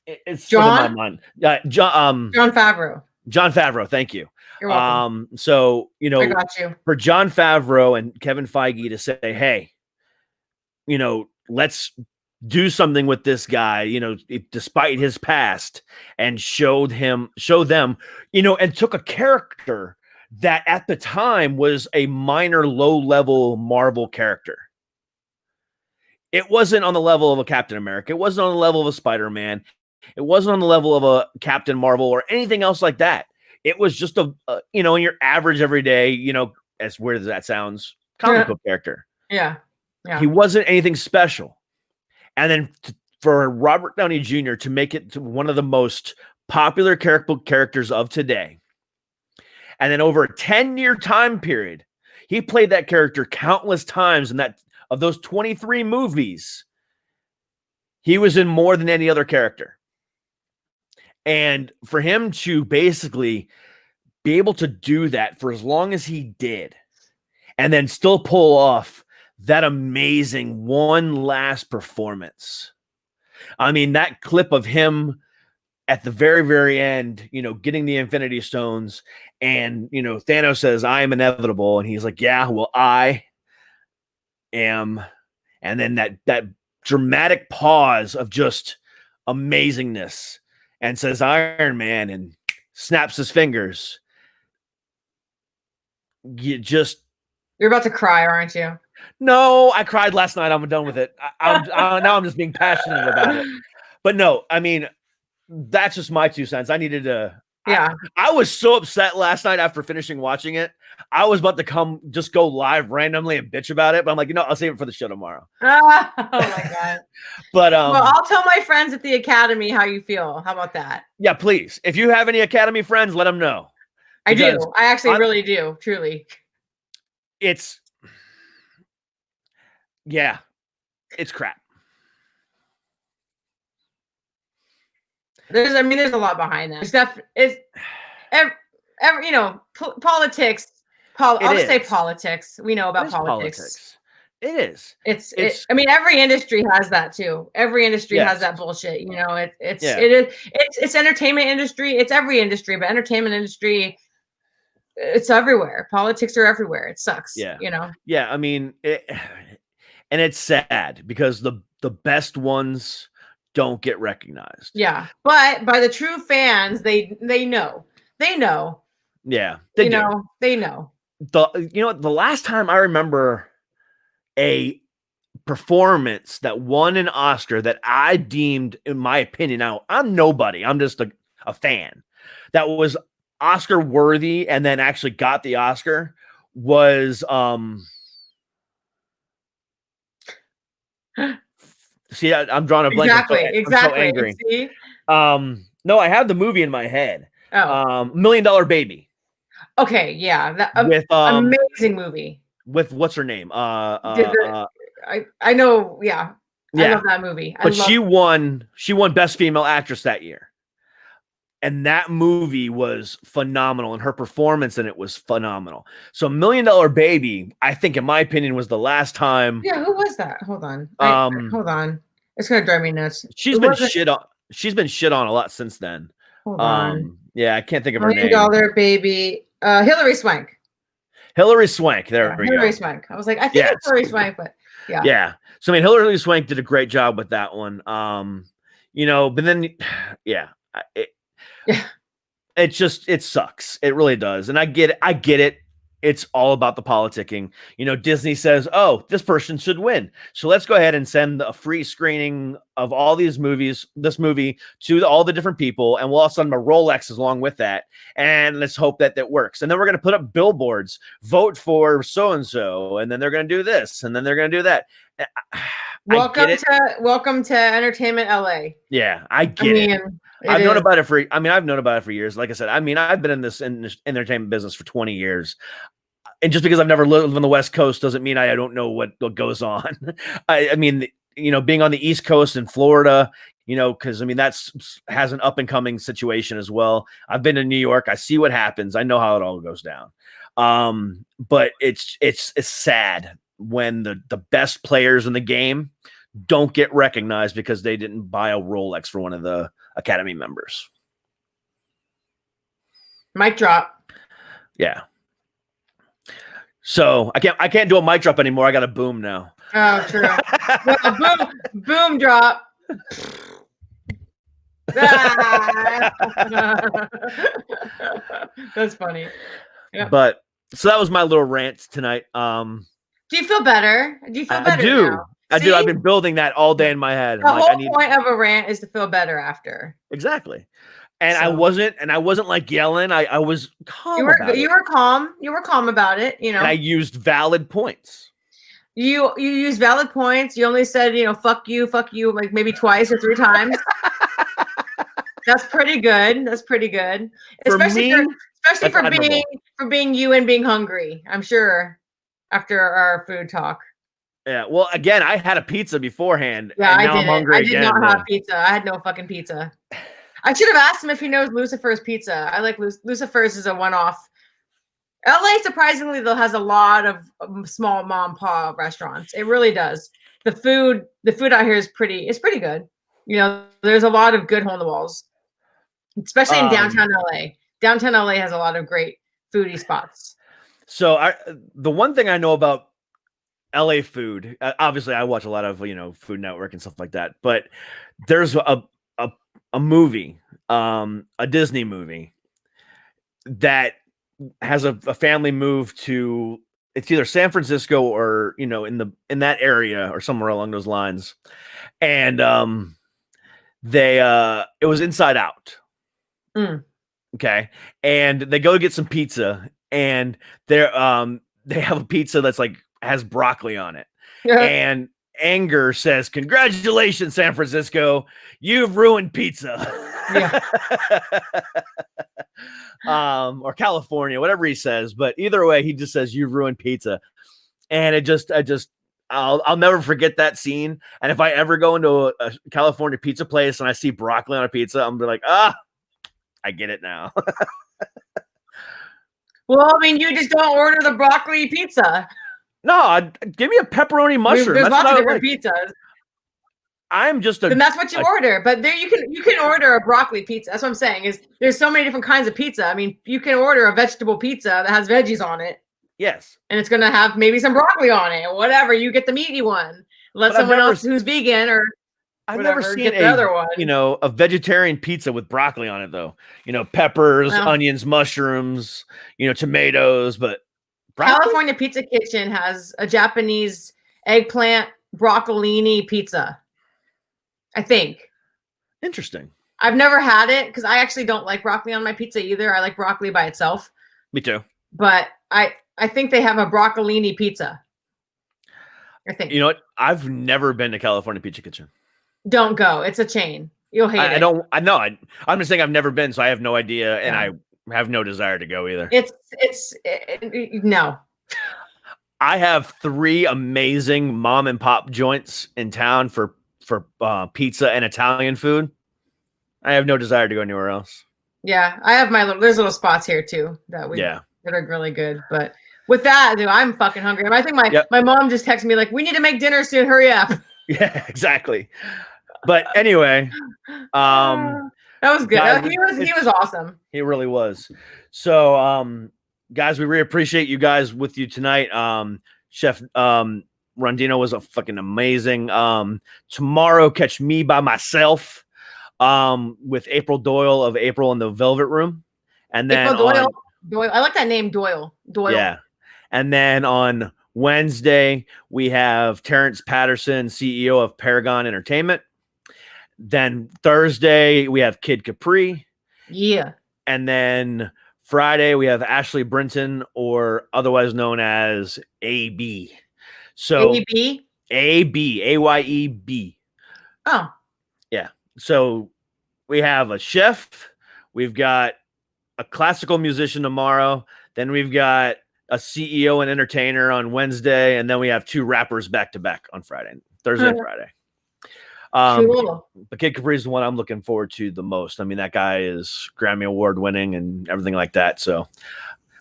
It's John? in my mind. John Favreau. John Favreau. Thank you. You're welcome. So I got you. for John Favreau and Kevin Feige to say, hey, let's do something with this guy, despite his past, and show them, and took a character that at the time was a minor, low-level Marvel character. It wasn't on the level of a Captain America. It wasn't on the level of a Spider-Man. It wasn't on the level of a Captain Marvel or anything else like that. It was just your average everyday, as weird as that sounds, comic book character. Yeah. He wasn't anything special. And then for Robert Downey Jr. to make it to one of the most popular comic book characters of today. And then over a 10-year time period, he played that character countless times, and of those 23 movies, he was in more than any other character. And for him to basically be able to do that for as long as he did, and then still pull off that amazing one last performance. I mean, that clip of him at the very, very end, getting the Infinity Stones, and, Thanos says, I am inevitable. And he's like, yeah, well, I am. And then that dramatic pause of just amazingness, and says Iron Man, and snaps his fingers. You're about to cry, aren't you? No, I cried last night. I'm done with it. Now I'm just being passionate about it. But no, I mean, that's just my 2 cents. I needed to. Yeah. I was so upset last night after finishing watching it. I was about to just go live randomly and bitch about it, but I'm like, I'll save it for the show tomorrow. Oh my God. But well, I'll tell my friends at the Academy how you feel. How about that? Yeah, please. If you have any Academy friends, let them know. I do. I actually really do. Truly. It's crap. There's a lot behind that. Politics. I'll just say politics. We know about politics. It is. It's every industry has that too. Every industry has that bullshit. It's entertainment industry. It's every industry, but entertainment industry, it's everywhere. Politics are everywhere. It sucks. Yeah. Yeah. I mean, and it's sad because the best ones don't get recognized. Yeah. But by the true fans, they know. They know. Yeah. They do. They know. The last time I remember a performance that won an Oscar that I deemed, in my opinion, now I'm nobody, I'm just a fan, that was Oscar worthy and then actually got the Oscar was see, I'm drawing a blank. Exactly. I'm so angry. See? No, I have the movie in my head. $1 Million Baby. Okay, yeah, with amazing movie. With what's her name? I know, yeah. I love that movie. But she won Best Female Actress that year. And that movie was phenomenal, and her performance in it was phenomenal. So $1 Million Baby, I think, in my opinion, was the last time. Yeah, who was that? Hold on. Hold on. It's gonna drive me nuts. She's been shit on. She's been shit on a lot since then. Hold on. Yeah, I can't think of her $1 name. Million Baby. Hillary Swank. Hilary Swank. There we Hillary go. Swank. I was like, I think it's Hillary Swank, but yeah. Yeah. So I mean, Hilary Swank did a great job with that one. But then, yeah, it sucks. It really does. And I get it. It's all about the politicking. Disney says, oh, this person should win. So let's go ahead and send a free screening of all this movie to all the different people. And we'll also send them a Rolex along with that. And let's hope that works. And then we're going to put up billboards, vote for so-and-so. And then they're going to do this. And then they're going to do that. Welcome to Entertainment LA. Yeah, I get it. I've known about it for years. Like I said, I've been in this entertainment business for 20 years. And just because I've never lived on the West Coast doesn't mean I don't know what goes on. Being on the East Coast in Florida, because that's has an up and coming situation as well. I've been to New York. I see what happens. I know how it all goes down. But it's sad when the best players in the game don't get recognized because they didn't buy a Rolex for one of the Academy members. Mic drop. Yeah. So I can't do a mic drop anymore. I got a boom now. Oh, true. boom drop. That's funny. Yeah. But so that was my little rant tonight. Do you feel better? Do you feel better? I do. Now? I do. I've been building that all day in my head. The whole point of a rant is to feel better after. Exactly. And I wasn't like yelling. I was calm. You were calm. You were calm about it. And I used valid points. You used valid points. You only said, fuck you, like maybe twice or 3 times. That's pretty good. Especially for being you and being hungry. I'm sure after our food talk. Yeah. Well, again, I had a pizza beforehand. Yeah, and now I'm hungry again. I did not have pizza. I had no fucking pizza. I should have asked him if he knows Lucifer's Pizza. I like Lucifer's is a one-off. LA, surprisingly, though, has a lot of small mom and pop restaurants. It really does. The food out here is pretty good. There's a lot of good hole in the walls, especially in downtown LA. Downtown LA has a lot of great foodie spots. So the one thing I know about LA food, obviously I watch a lot of, Food Network and stuff like that, but there's a movie, a Disney movie that has a family move to, it's either San Francisco or, in that area or somewhere along those lines. And it was Inside Out. Okay. And they go get some pizza, and they have a pizza that's like has broccoli on it. Yeah. And Anger says, "Congratulations, San Francisco, you've ruined pizza." Yeah. Or California, whatever he says, but either way, he just says, "You've ruined pizza." And I'll never forget that scene. And if I ever go into a California pizza place and I see broccoli on a pizza, I'm gonna be like, I get it now. Well, you just don't order the broccoli pizza. No, give me a pepperoni mushroom. There's lots of different pizzas. Then that's what you order. But there you can order a broccoli pizza. That's what I'm saying. Is there's so many different kinds of pizza. You can order a vegetable pizza that has veggies on it. Yes. And it's gonna have maybe some broccoli on it or whatever. You get the meaty one. Let someone else who's vegan or I've never seen the other one. A vegetarian pizza with broccoli on it though. Peppers, onions, mushrooms, tomatoes, but broccoli? California Pizza Kitchen has a Japanese eggplant broccolini pizza. I think. Interesting. I've never had it because I actually don't like broccoli on my pizza either. I like broccoli by itself. Me too. But I think they have a broccolini pizza. I think. You know what? I've never been to California Pizza Kitchen. Don't go. It's a chain. You'll hate it. I don't. I know. I'm just saying I've never been, so I have no idea, and I have no desire to go either. No. I have 3 amazing mom and pop joints in town for pizza and Italian food. I have no desire to go anywhere else. Yeah, I have there's little spots here too that are really good. But with that, dude, I'm fucking hungry. I think my mom just texted me like, we need to make dinner soon. Hurry up. Yeah, exactly. But anyway, that was good. guys, He was awesome. He really was. So, guys, we really appreciate you guys with you tonight. Chef Rondeno was a fucking amazing. Tomorrow, catch me by myself with April Doyle of April in the Velvet Room. And then Doyle. I like that name, Doyle. Yeah. And then on Wednesday, we have Terrence Patterson, CEO of Paragon Entertainment. Then Thursday, we have Kid Capri. Yeah. And then Friday, we have Ashley Brinton, or otherwise known as AB. So AB? AB, AYEB. Oh. Yeah. So we have a chef. We've got a classical musician tomorrow. Then we've got a CEO and entertainer on Wednesday. And then we have 2 rappers back to back on Thursday and Friday. Cool. But Kid Capri is the one I'm looking forward to the most. I mean, that guy is Grammy Award winning and everything like that. So,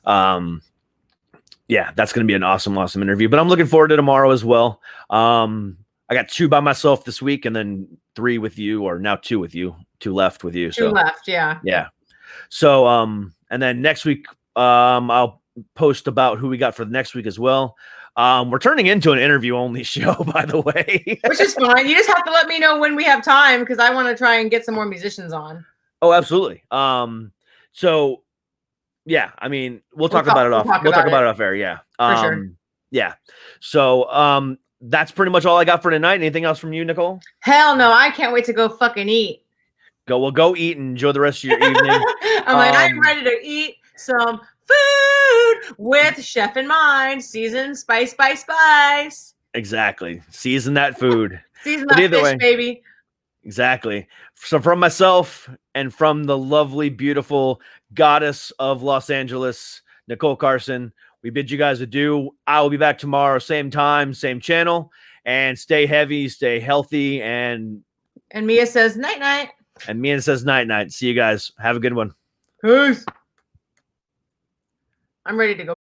yeah, that's going to be an awesome interview. But I'm looking forward to tomorrow as well. I got 2 by myself this week, and then 3 with you, or now 2 with you, 2 left with you. 2 left, yeah. Yeah. So, and then next week, I'll post about who we got for the next week as well. We're turning into an interview only show, by the way. Which is fine. You just have to let me know when we have time, because I want to try and get some more musicians on. Oh, absolutely. So yeah, I mean, we'll talk about it off air. Yeah. For sure. Yeah. So, that's pretty much all I got for tonight. Anything else from you, Nicole? Hell no. I can't wait to go fucking eat. Go eat and enjoy the rest of your evening. I'm ready to eat some food with chef in mind. Season, spice. Exactly. Season that food. Season that fish, baby. Exactly. So from myself and from the lovely, beautiful goddess of Los Angeles, Nicole Carson, we bid you guys adieu. I will be back tomorrow, same time, same channel. And stay heavy, stay healthy. And Mia says night-night. And Mia says night-night. See you guys. Have a good one. Peace. I'm ready to go.